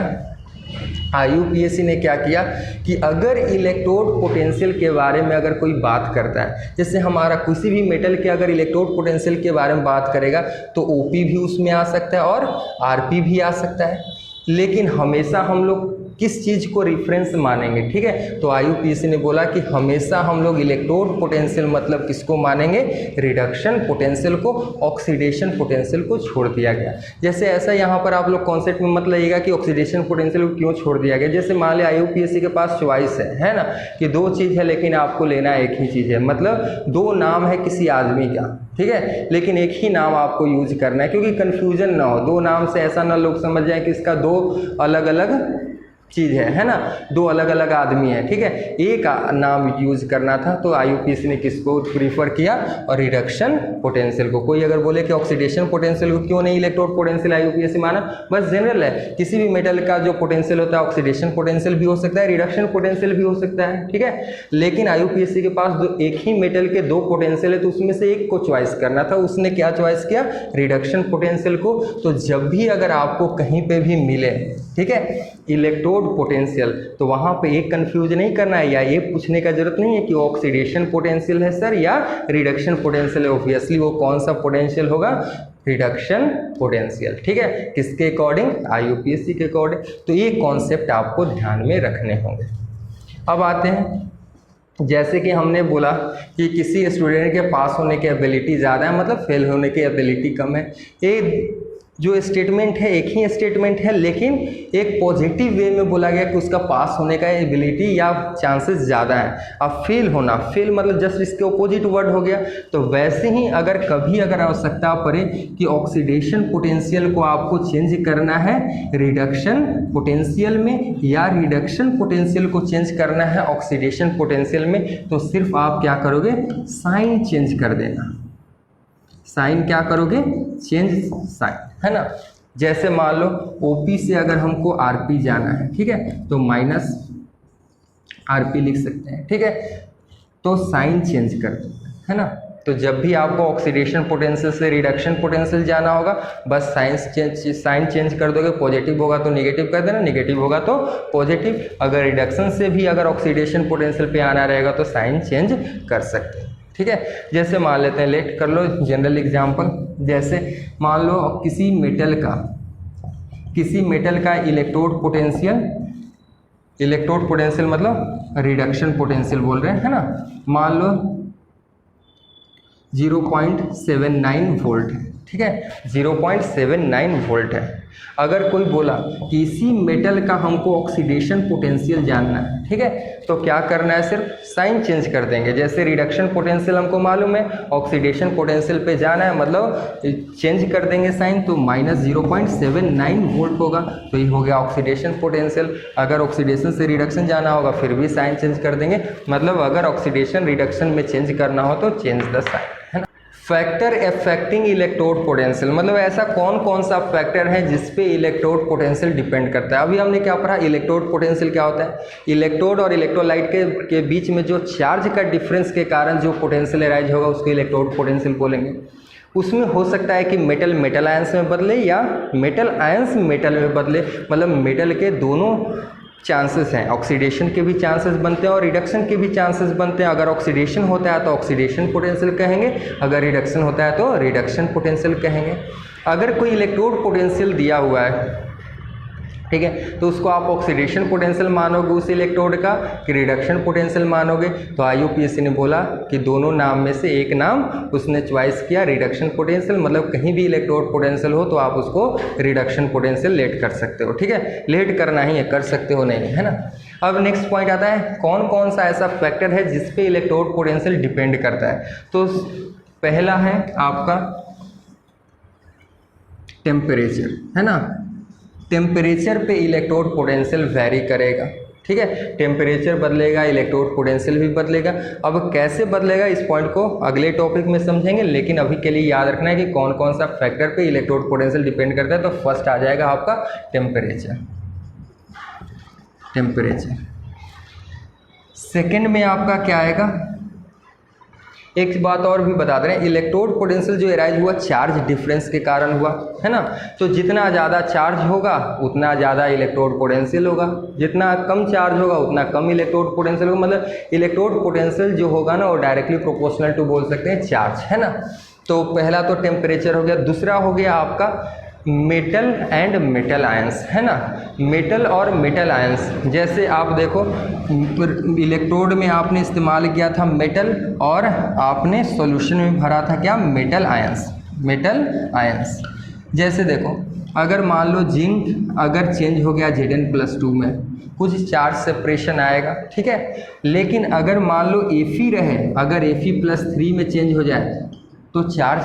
IUPAC ने क्या किया कि अगर इलेक्ट्रोड पोटेंशियल के बारे में अगर कोई बात करता है, जैसे हमारा किसी भी मेटल के अगर इलेक्ट्रोड पोटेंशियल के बारे में बात करेगा तो OP भी उसमें आ सकता है और RP भी आ सकता है, लेकिन हमेशा हम लोग किस चीज़ को रेफरेंस मानेंगे। ठीक है, तो IUPAC ने बोला कि हमेशा हम लोग इलेक्ट्रोड पोटेंशियल मतलब किसको मानेंगे, रिडक्शन पोटेंशियल को, ऑक्सीडेशन पोटेंशियल को छोड़ दिया गया। जैसे ऐसा यहाँ पर आप लोग कॉन्सेप्ट में मत लाइएगा कि ऑक्सीडेशन पोटेंशियल को क्यों छोड़ दिया गया। जैसे मान लिया IUPAC के पास चॉइस है ना, कि दो चीज़ है लेकिन आपको लेना एक ही चीज़ है, मतलब दो नाम है किसी आदमी का, ठीक है, लेकिन एक ही नाम आपको यूज करना है, क्योंकि कन्फ्यूजन ना हो, दो नाम से ऐसा ना लोग समझ जाए कि इसका दो अलग अलग चीज़ है ना, दो अलग अलग आदमी है। ठीक है, एक नाम यूज करना था, तो IUPAC ने किसको प्रीफर किया, और रिडक्शन पोटेंशियल को। कोई अगर बोले कि ऑक्सीडेशन पोटेंशियल को क्यों नहीं इलेक्ट्रोड पोटेंशियल IUPAC माना, बस जनरल है, किसी भी मेटल का जो पोटेंशियल होता है ऑक्सीडेशन पोटेंशियल भी हो सकता है, रिडक्शन पोटेंशियल भी हो सकता है। ठीक है, लेकिन IUPAC के पास एक ही मेटल के दो पोटेंशियल है, तो उसमें से एक को चॉइस करना था, उसने क्या चॉइस किया, रिडक्शन पोटेंशियल को। तो जब भी अगर आपको कहीं पे भी मिले, ठीक है, इलेक्ट्रोड पोटेंशियल, तो वहाँ पे एक कंफ्यूज नहीं करना है, या ये पूछने का जरूरत नहीं है कि ऑक्सीडेशन पोटेंशियल है सर या रिडक्शन पोटेंशियल है। ऑब्वियसली वो कौन सा पोटेंशियल होगा, रिडक्शन पोटेंशियल। ठीक है, किसके अकॉर्डिंग, IUPAC के अकॉर्डिंग। तो ये कॉन्सेप्ट आपको ध्यान में रखने होंगे। अब आते हैं, जैसे कि हमने बोला कि किसी स्टूडेंट के पास होने की एबिलिटी ज़्यादा है, मतलब फेल होने की एबिलिटी कम है। ये जो स्टेटमेंट है एक ही स्टेटमेंट है, लेकिन एक पॉजिटिव वे में बोला गया कि उसका पास होने का एबिलिटी या चांसेस ज़्यादा है। अब फेल होना, फेल मतलब जस्ट इसके ऑपोजिट वर्ड हो गया। तो वैसे ही अगर कभी अगर आवश्यकता पड़े कि ऑक्सीडेशन पोटेंशियल को आपको चेंज करना है रिडक्शन पोटेंशियल में या रिडक्शन पोटेंशियल को चेंज करना है ऑक्सीडेशन पोटेंशियल में, तो सिर्फ आप क्या करोगे, साइन चेंज कर देना। साइन क्या करोगे, चेंज साइन, है ना। जैसे मान लो OP से अगर हमको RP जाना है, ठीक है, तो माइनस RP लिख सकते हैं, ठीक है, तो साइन चेंज कर दो, है ना। तो जब भी आपको ऑक्सीडेशन पोटेंशियल से रिडक्शन पोटेंशियल जाना होगा, बस साइन चेंज कर दोगे। पॉजिटिव होगा तो नेगेटिव कर देना, नेगेटिव होगा तो पॉजिटिव। अगर रिडक्शन से भी अगर ऑक्सीडेशन पोटेंशियल पे आना रहेगा तो साइन चेंज कर सकते हैं, ठीक है। जैसे मान लेते हैं, लेट कर लो जनरल एग्जांपल, जैसे मान लो किसी मेटल का इलेक्ट्रोड पोटेंशियल मतलब रिडक्शन पोटेंशियल बोल रहे हैं, है ना। मान लो 0.79 वोल्ट है, ठीक है, 0.79 वोल्ट है। अगर कोई बोला कि इसी मेटल का हमको ऑक्सीडेशन पोटेंशियल जानना है, ठीक है, तो क्या करना है, सिर्फ साइन चेंज कर देंगे। जैसे रिडक्शन पोटेंशियल हमको मालूम है, ऑक्सीडेशन पोटेंशियल पे जाना है, मतलब चेंज कर देंगे साइन, तो माइनस 0.79 वोल्ट होगा, तो ये हो गया ऑक्सीडेशन पोटेंशियल। अगर ऑक्सीडेशन से रिडक्शन जाना होगा फिर भी साइन चेंज कर देंगे, मतलब अगर ऑक्सीडेशन रिडक्शन में चेंज करना हो तो चेंज द साइन, है ना। फैक्टर अफेक्टिंग इलेक्ट्रोड पोटेंशियल मतलब ऐसा कौन कौन सा फैक्टर है जिस पे इलेक्ट्रोड पोटेंशियल डिपेंड करता है। अभी हमने क्या पढ़ा, इलेक्ट्रोड पोटेंशियल क्या होता है, इलेक्ट्रोड और इलेक्ट्रोलाइट के बीच में जो चार्ज का डिफरेंस के कारण जो पोटेंशियल अराइज होगा उसको इलेक्ट्रोड पोटेंशियल बोलेंगे। उसमें हो सकता है कि मेटल आयंस में बदले या मेटल आयंस मेटल में बदले, मतलब मेटल के दोनों चांसेस हैं, ऑक्सीडेशन के भी चांसेस बनते हैं और रिडक्शन के भी चांसेस बनते हैं। अगर ऑक्सीडेशन होता है तो ऑक्सीडेशन पोटेंशियल कहेंगे, अगर रिडक्शन होता है तो रिडक्शन पोटेंशियल कहेंगे। अगर कोई इलेक्ट्रोड पोटेंशियल दिया हुआ है, ठीक है, तो उसको आप ऑक्सीडेशन पोटेंशियल मानोगे उस इलेक्ट्रोड का कि रिडक्शन पोटेंशियल मानोगे। तो IUPAC ने बोला कि दोनों नाम में से एक नाम उसने चॉइस किया रिडक्शन पोटेंशियल, मतलब कहीं भी इलेक्ट्रोड पोटेंशियल हो तो आप उसको रिडक्शन पोटेंशियल लेट कर सकते हो, ठीक है, लेट करना ही है, कर सकते हो नहीं, है ना। अब नेक्स्ट पॉइंट आता है, कौन कौन सा ऐसा फैक्टर है जिस पे इलेक्ट्रोड पोटेंशियल डिपेंड करता है। तो पहला है आपका टेम्परेचर, है ना। टेम्परेचर पे इलेक्ट्रोड पोटेंशियल वैरी करेगा, ठीक है, टेम्परेचर बदलेगा इलेक्ट्रोड पोटेंशियल भी बदलेगा। अब कैसे बदलेगा इस पॉइंट को अगले टॉपिक में समझेंगे, लेकिन अभी के लिए याद रखना है कि कौन कौन सा फैक्टर पे इलेक्ट्रोड पोटेंशियल डिपेंड करता है। तो फर्स्ट आ जाएगा आपका टेम्परेचर। सेकेंड में आपका क्या आएगा, एक बात और भी बता दे रहे हैं, इलेक्ट्रोड पोटेंशियल जो अराइज हुआ चार्ज डिफरेंस के कारण हुआ, है ना। तो जितना ज़्यादा चार्ज होगा उतना ज़्यादा इलेक्ट्रोड पोटेंशियल होगा, जितना कम चार्ज होगा उतना कम इलेक्ट्रोड पोटेंशियल होगा। मतलब इलेक्ट्रोड पोटेंशियल जो होगा ना वो डायरेक्टली प्रोपोर्शनल टू बोल सकते हैं चार्ज, है ना। तो पहला तो टेम्परेचर हो गया, दूसरा हो गया आपका मेटल एंड मेटल आयंस, है ना। मेटल और मेटल आयंस, जैसे आप देखो इलेक्ट्रोड में आपने इस्तेमाल किया था मेटल और आपने सॉल्यूशन में भरा था क्या, मेटल आयंस। जैसे देखो अगर मान लो जिंक अगर चेंज हो गया Zn+2 में कुछ चार्ज सेपरेशन आएगा, ठीक है, लेकिन अगर मान लो Fe रहे, अगर Fe+3 में चेंज हो जाए तो चार्ज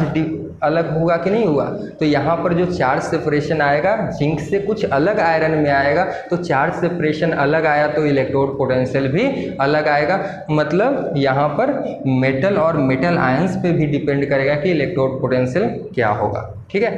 अलग होगा कि नहीं हुआ। तो यहाँ पर जो चार्ज सेपरेशन आएगा जिंक से कुछ अलग आयरन में आएगा, तो चार्ज सेपरेशन अलग आया तो इलेक्ट्रोड पोटेंशियल भी अलग आएगा। मतलब यहाँ पर मेटल और मेटल आयंस पे भी डिपेंड करेगा कि इलेक्ट्रोड पोटेंशियल क्या होगा, ठीक है,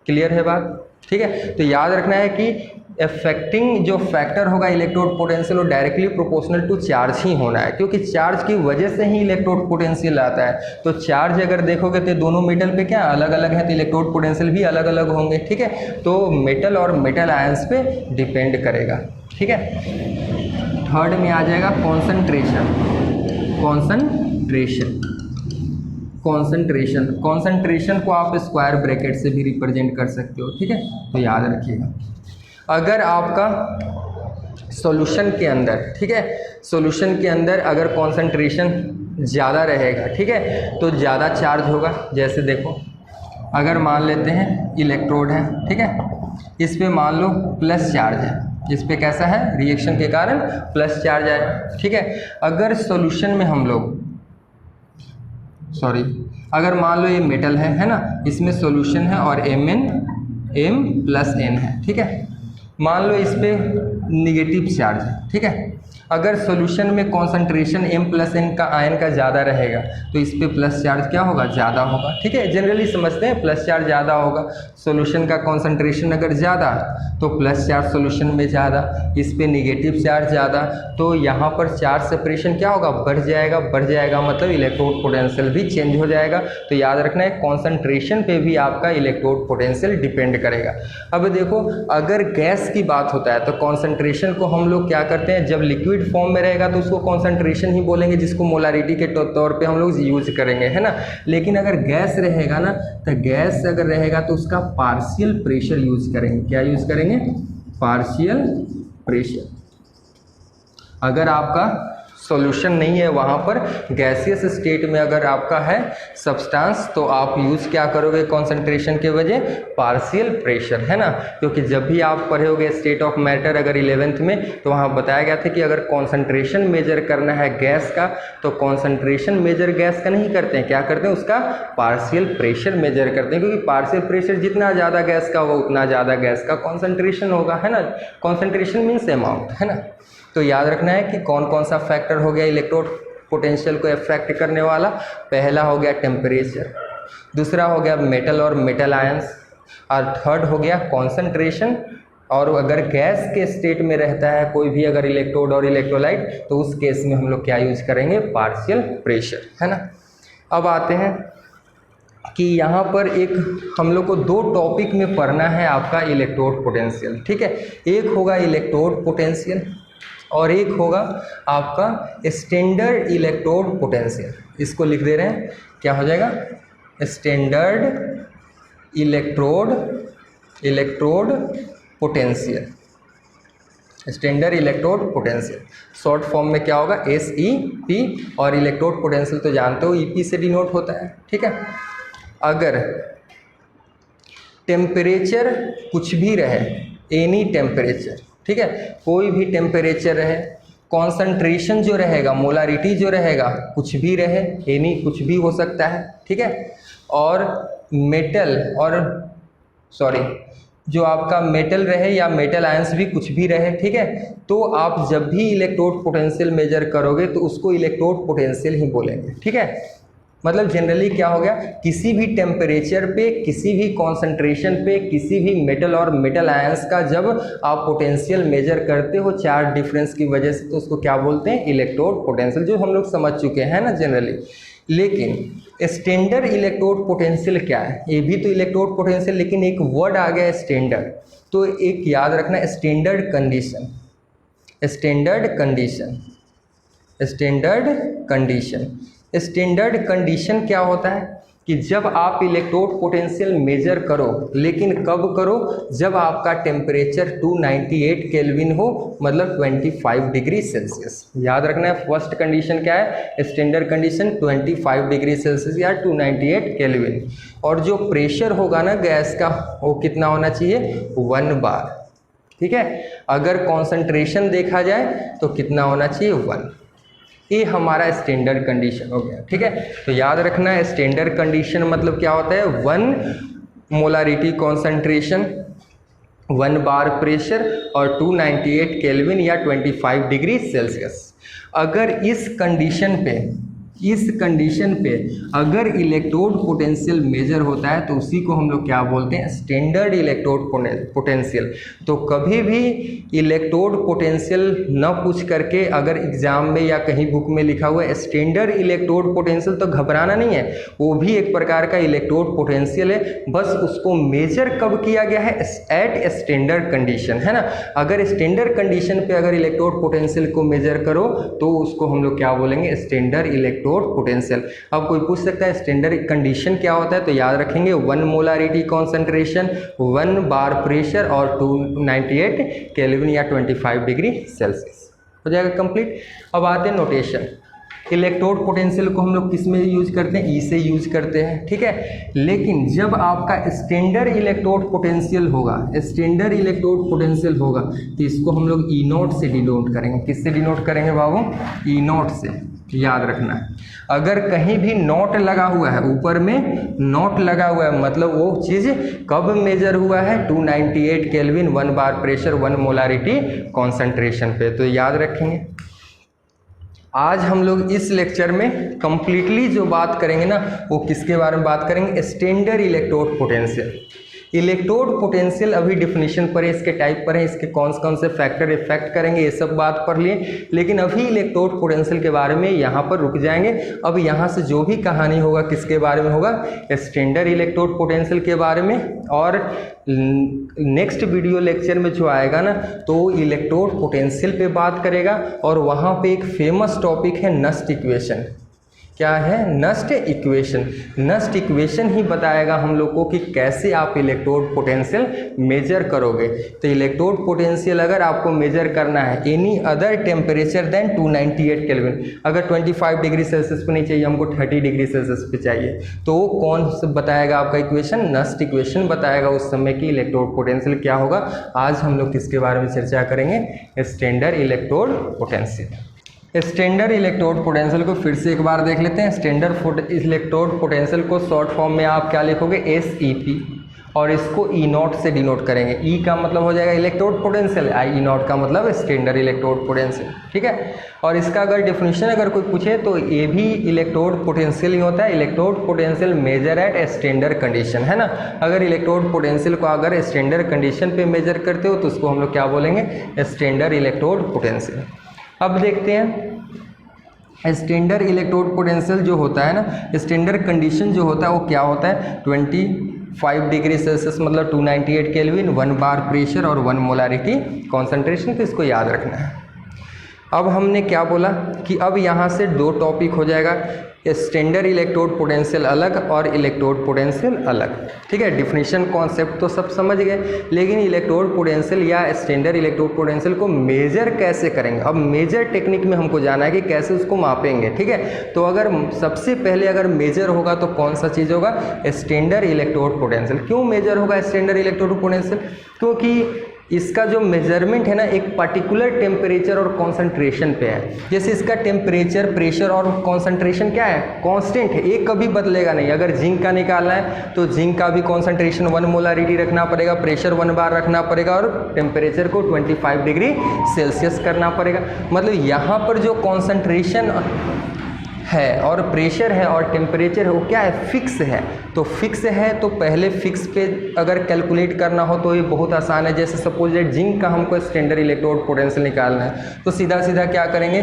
क्लियर है बात, ठीक है। तो याद रखना है कि अफेक्टिंग जो फैक्टर होगा इलेक्ट्रोड पोटेंशियल वो डायरेक्टली प्रोपोर्शनल टू चार्ज ही होना है, क्योंकि चार्ज की वजह से ही इलेक्ट्रोड पोटेंशियल आता है। तो चार्ज अगर देखोगे तो दोनों मेटल पे क्या अलग अलग है, तो इलेक्ट्रोड पोटेंशियल भी अलग अलग होंगे, ठीक है। तो मेटल और मेटल आयंस पे डिपेंड करेगा, ठीक है। थर्ड में आ जाएगा कॉन्सेंट्रेशन को आप स्क्वायर ब्रैकेट से भी रिप्रेजेंट कर सकते हो, ठीक है। तो याद रखिएगा अगर आपका सॉल्यूशन के अंदर, ठीक है, सॉल्यूशन के अंदर अगर कॉन्सेंट्रेशन ज़्यादा रहेगा, ठीक है, तो ज़्यादा चार्ज होगा। जैसे देखो अगर मान लेते हैं इलेक्ट्रोड है, ठीक है, इस पे मान लो प्लस चार्ज है, इस पे कैसा है, रिएक्शन के कारण प्लस चार्ज आया, ठीक है। अगर सॉल्यूशन में हम लोग अगर मान लो ये मेटल है ना, इसमें सॉल्यूशन है और M प्लस N है, ठीक है। मान लो इस पे निगेटिव चार्ज है, ठीक है। अगर सॉल्यूशन में कॉन्सेंट्रेशन M प्लस N का आयन का ज़्यादा रहेगा तो इस पे प्लस चार्ज क्या होगा, ज़्यादा होगा, ठीक है। जनरली समझते हैं प्लस चार्ज ज़्यादा होगा, सॉल्यूशन का कॉन्सेंट्रेशन अगर ज़्यादा तो प्लस चार्ज सॉल्यूशन में ज़्यादा, इस पे निगेटिव चार्ज ज़्यादा, तो यहाँ पर चार्ज सेपरेशन क्या होगा, बढ़ जाएगा, मतलब इलेक्ट्रोड पोटेंशियल भी चेंज हो जाएगा। तो याद रखना है कॉन्सेंट्रेशन पे भी आपका इलेक्ट्रोड पोटेंशियल डिपेंड करेगा। अब देखो अगर गैस की बात होता है तो कॉन्सेंट्रेशन को हम लोग क्या करते हैं, जब लिक्विड फॉर्म में रहेगा तो उसको कॉन्सेंट्रेशन ही बोलेंगे, जिसको मोलारिटी के तौर पे हम लोग यूज करेंगे, है ना। लेकिन अगर गैस रहेगा ना, तो गैस अगर रहेगा तो उसका पार्शियल प्रेशर यूज करेंगे। क्या यूज करेंगे, पार्शियल प्रेशर। अगर आपका सॉल्यूशन नहीं है वहाँ पर, गैसियस स्टेट में अगर आपका है सब्सटेंस, तो आप यूज़ क्या करोगे कॉन्सेंट्रेशन के वजह, पार्शियल प्रेशर, है ना। क्योंकि जब भी आप पढ़े होगे स्टेट ऑफ मैटर अगर 11th में, तो वहाँ बताया गया था कि अगर कॉन्सेंट्रेशन मेजर करना है गैस का तो कॉन्सेंट्रेशन मेजर गैस का नहीं करते हैं, क्या करते हैं, उसका पार्शियल प्रेशर मेजर करते हैं। क्योंकि पार्शियल प्रेशर जितना ज़्यादा गैस का होगा उतना ज़्यादा गैस का कॉन्सेंट्रेशन होगा, है ना। कॉन्सेंट्रेशन मीन्स अमाउंट, है ना। तो याद रखना है कि कौन कौन सा फैक्टर हो गया इलेक्ट्रोड पोटेंशियल को अफेक्ट करने वाला। पहला हो गया टेम्परेचर, दूसरा हो गया मेटल और मेटल आयंस, और थर्ड हो गया कॉन्सेंट्रेशन। और अगर गैस के स्टेट में रहता है कोई भी अगर इलेक्ट्रोड और इलेक्ट्रोलाइट, तो उस केस में हम लोग क्या यूज करेंगे, पार्शियल प्रेशर, है ना। अब आते हैं कि यहाँ पर एक हम लोग को दो टॉपिक में पढ़ना है आपका इलेक्ट्रोड पोटेंशियल, ठीक है। एक होगा इलेक्ट्रोड पोटेंशियल और एक होगा आपका स्टैंडर्ड इलेक्ट्रोड पोटेंशियल। इसको लिख दे रहे हैं, क्या हो जाएगा, standard electrode potential. Standard electrode potential short form में क्या होगा, SEP। और इलेक्ट्रोड पोटेंशियल तो जानते हो EP से डिनोट होता है, ठीक है। अगर टेम्परेचर कुछ भी रहे, एनी टेम्परेचर, ठीक है, कोई भी टेम्परेचर रहे, कॉन्सेंट्रेशन जो रहेगा, मोलारिटी जो रहेगा, कुछ भी रहे, एनी कुछ भी हो सकता है, ठीक है। और मेटल और जो आपका मेटल रहे या मेटल आयंस भी कुछ भी रहे, ठीक है। तो आप जब भी इलेक्ट्रोड पोटेंशियल मेजर करोगे तो उसको इलेक्ट्रोड पोटेंशियल ही बोलेंगे, ठीक है। मतलब जनरली क्या हो गया, किसी भी टेम्परेचर पे, किसी भी कॉन्सेंट्रेशन पे, किसी भी मेटल और मेटल आयंस का जब आप पोटेंशियल मेजर करते हो चार्ज डिफरेंस की वजह से, तो उसको क्या बोलते हैं, इलेक्ट्रोड पोटेंशियल, जो हम लोग समझ चुके हैं ना जनरली। लेकिन स्टैंडर्ड इलेक्ट्रोड पोटेंशियल क्या है, ये भी तो इलेक्ट्रोड पोटेंशियल, लेकिन एक वर्ड आ गया स्टैंडर्ड। तो एक याद रखना, स्टैंडर्ड कंडीशन, स्टैंडर्ड कंडीशन क्या होता है कि जब आप इलेक्ट्रोड पोटेंशियल मेजर करो, लेकिन कब करो, जब आपका टेम्परेचर 298 केल्विन हो, मतलब 25 डिग्री सेल्सियस। याद रखना है फर्स्ट कंडीशन क्या है, स्टैंडर्ड कंडीशन 25 डिग्री सेल्सियस या 298 केल्विन। और जो प्रेशर होगा ना गैस का, वो कितना होना चाहिए, 1 बार, ठीक है। अगर कॉन्सेंट्रेशन देखा जाए तो कितना होना चाहिए, 1। ये हमारा स्टैंडर्ड कंडीशन हो गया, ठीक है। तो याद रखना है स्टैंडर्ड कंडीशन मतलब क्या होता है, 1 मोलारिटी कॉन्सेंट्रेशन, 1 बार प्रेशर और 298 केल्विन या 25 डिग्री सेल्सियस। अगर इस कंडीशन पे अगर इलेक्ट्रोड पोटेंशियल मेजर होता है तो उसी को हम लोग क्या बोलते हैं, स्टैंडर्ड इलेक्ट्रोड पोटेंशियल। तो कभी भी इलेक्ट्रोड पोटेंशियल न पूछ करके अगर एग्जाम में या कहीं बुक में लिखा हुआ है स्टैंडर्ड इलेक्ट्रोड पोटेंशियल, तो घबराना नहीं है, वो भी एक प्रकार का इलेक्ट्रोड पोटेंशियल है, बस उसको मेजर कब किया गया है, एट स्टैंडर्ड कंडीशन, है ना। अगर स्टैंडर्ड कंडीशन पे अगर इलेक्ट्रोड पोटेंशियल को मेजर करो तो उसको हम लोग क्या बोलेंगे, स्टैंडर्ड इलेक्ट्रोड पोटेंशियल। अब कोई पूछ सकता है स्टैंडर्ड कंडीशन क्या होता है, तो याद रखेंगे 1 मोलारिटी कॉन्सेंट्रेशन, 1 बार प्रेशर और 298 केल्विन या 25 डिग्री सेल्सियस। हो जाएगा कंप्लीट। अब आते हैं नोटेशन। इलेक्ट्रोड पोटेंशियल को हम लोग किस में यूज करते हैं, ई से यूज करते हैं, ठीक है। लेकिन जब आपका स्टैंडर्ड इलेक्ट्रोड पोटेंशियल होगा, स्टैंडर्ड इलेक्ट्रोड पोटेंशियल होगा, तो इसको हम लोग ई नॉट से डिनोट करेंगे। किससे डिनोट करेंगे बाबू, ई नॉट से, याद रखना है। अगर कहीं भी नॉट लगा हुआ है, ऊपर में नॉट लगा हुआ है, मतलब वो चीज़ कब मेजर हुआ है, 298 केल्विन, 1 बार प्रेशर, 1 मोलारिटी कॉन्सेंट्रेशन पे, तो याद रखेंगे। आज हम लोग इस लेक्चर में कंप्लीटली जो बात करेंगे ना, वो किसके बारे में बात करेंगे, standard electrode potential. Electrode potential अभी डिफिनीशन पर है, इसके टाइप पर है, इसके कौन से फैक्टर इफेक्ट करेंगे, ये सब बात पढ़ लिए। लेकिन अभी इलेक्ट्रोड पोटेंशियल के बारे में यहाँ पर रुक जाएंगे। अब यहाँ से जो भी कहानी होगा किसके बारे में होगा, स्टैंडर्ड इलेक्ट्रोड पोटेंशियल के बारे में। और नेक्स्ट वीडियो लेक्चर में जो आएगा ना, तो इलेक्ट्रोड पोटेंशियल पे बात करेगा। और वहाँ पे एक फेमस टॉपिक है नस्ट इक्वेशन। क्या है, नस्ट इक्वेशन। नस्ट इक्वेशन ही बताएगा हम लोग को कि कैसे आप इलेक्ट्रोड पोटेंशियल मेजर करोगे। तो इलेक्ट्रोड पोटेंशियल अगर आपको मेजर करना है any other temperature than 298 kelvin, अगर 25 डिग्री सेल्सियस पे नहीं चाहिए, हमको 30 डिग्री सेल्सियस पे चाहिए, तो वो कौन सा बताएगा आपका इक्वेशन, नस्ट इक्वेशन बताएगा उस समय की इलेक्ट्रोड पोटेंशियल क्या होगा। आज हम लोग किसके बारे में चर्चा करेंगे, standard electrode potential. Standard electrode potential को फिर से एक बार देख लेते हैं। स्टैंडर्ड इलेक्ट्रोड पोटेंशियल को शॉर्ट फॉर्म में आप क्या लिखोगे, SEP, और इसको E नॉट से डिनोट करेंगे। E का मतलब हो जाएगा इलेक्ट्रोड पोटेंशियल, E नॉट का मतलब स्टैंडर्ड इलेक्ट्रोड पोटेंशियल, ठीक है। और इसका अगर डिफिनीशन अगर कोई पूछे तो ये भी इलेक्ट्रोड पोटेंशियल ही होता है। Electrode potential measure at standard condition, है ना। अगर इलेक्ट्रोड पोटेंशियल को अगर स्टैंडर्ड कंडीशन पे मेजर करते हो तो उसको हम लोग क्या बोलेंगे, स्टैंडर्ड इलेक्ट्रोड पोटेंशियल। अब देखते हैं स्टैंडर्ड इलेक्ट्रोड पोटेंशियल जो होता है ना, स्टैंडर्ड कंडीशन जो होता है वो क्या होता है, 25 डिग्री सेल्सियस मतलब 298 केल्विन, 1 बार प्रेशर और 1 मोलारिटी कॉन्सेंट्रेशन। तो इसको याद रखना है। अब हमने क्या बोला कि अब यहाँ से 2 टॉपिक हो जाएगा, स्टैंडर्ड इलेक्ट्रोड पोटेंशियल अलग और इलेक्ट्रोड पोटेंशियल अलग, ठीक है। डिफिनीशन कॉन्सेप्ट तो सब समझ गए, लेकिन इलेक्ट्रोड पोटेंशियल या स्टैंडर्ड इलेक्ट्रोड पोटेंशियल को मेजर कैसे करेंगे। अब मेजर टेक्निक में हमको जाना है कि कैसे उसको मापेंगे, ठीक है। तो अगर सबसे पहले अगर मेजर होगा तो कौन सा चीज़ होगा, स्टैंडर्ड इलेक्ट्रोड पोटेंशियल। क्यों मेजर होगा स्टैंडर्ड इलेक्ट्रोड पोटेंशियल, क्योंकि इसका जो मेजरमेंट है ना एक पर्टिकुलर टेम्परेचर और कॉन्सेंट्रेशन पे है। जैसे इसका टेम्परेचर, प्रेशर और कॉन्सेंट्रेशन क्या है, कांस्टेंट है, एक कभी बदलेगा नहीं। अगर जिंक का निकालना है तो जिंक का भी कॉन्सेंट्रेशन 1 मोलारिटी रखना पड़ेगा, प्रेशर 1 बार रखना पड़ेगा और टेम्परेचर को 25 डिग्री सेल्सियस करना पड़ेगा। मतलब यहाँ पर जो कॉन्सेंट्रेशन है और प्रेशर है और टेम्परेचर है वो क्या है, फिक्स है। तो फिक्स है तो पहले फिक्स पे अगर कैलकुलेट करना हो तो ये बहुत आसान है। जैसे सपोज दैट जिंक का हमको स्टैंडर्ड इलेक्ट्रोड पोटेंशियल निकालना है, तो सीधा सीधा क्या करेंगे,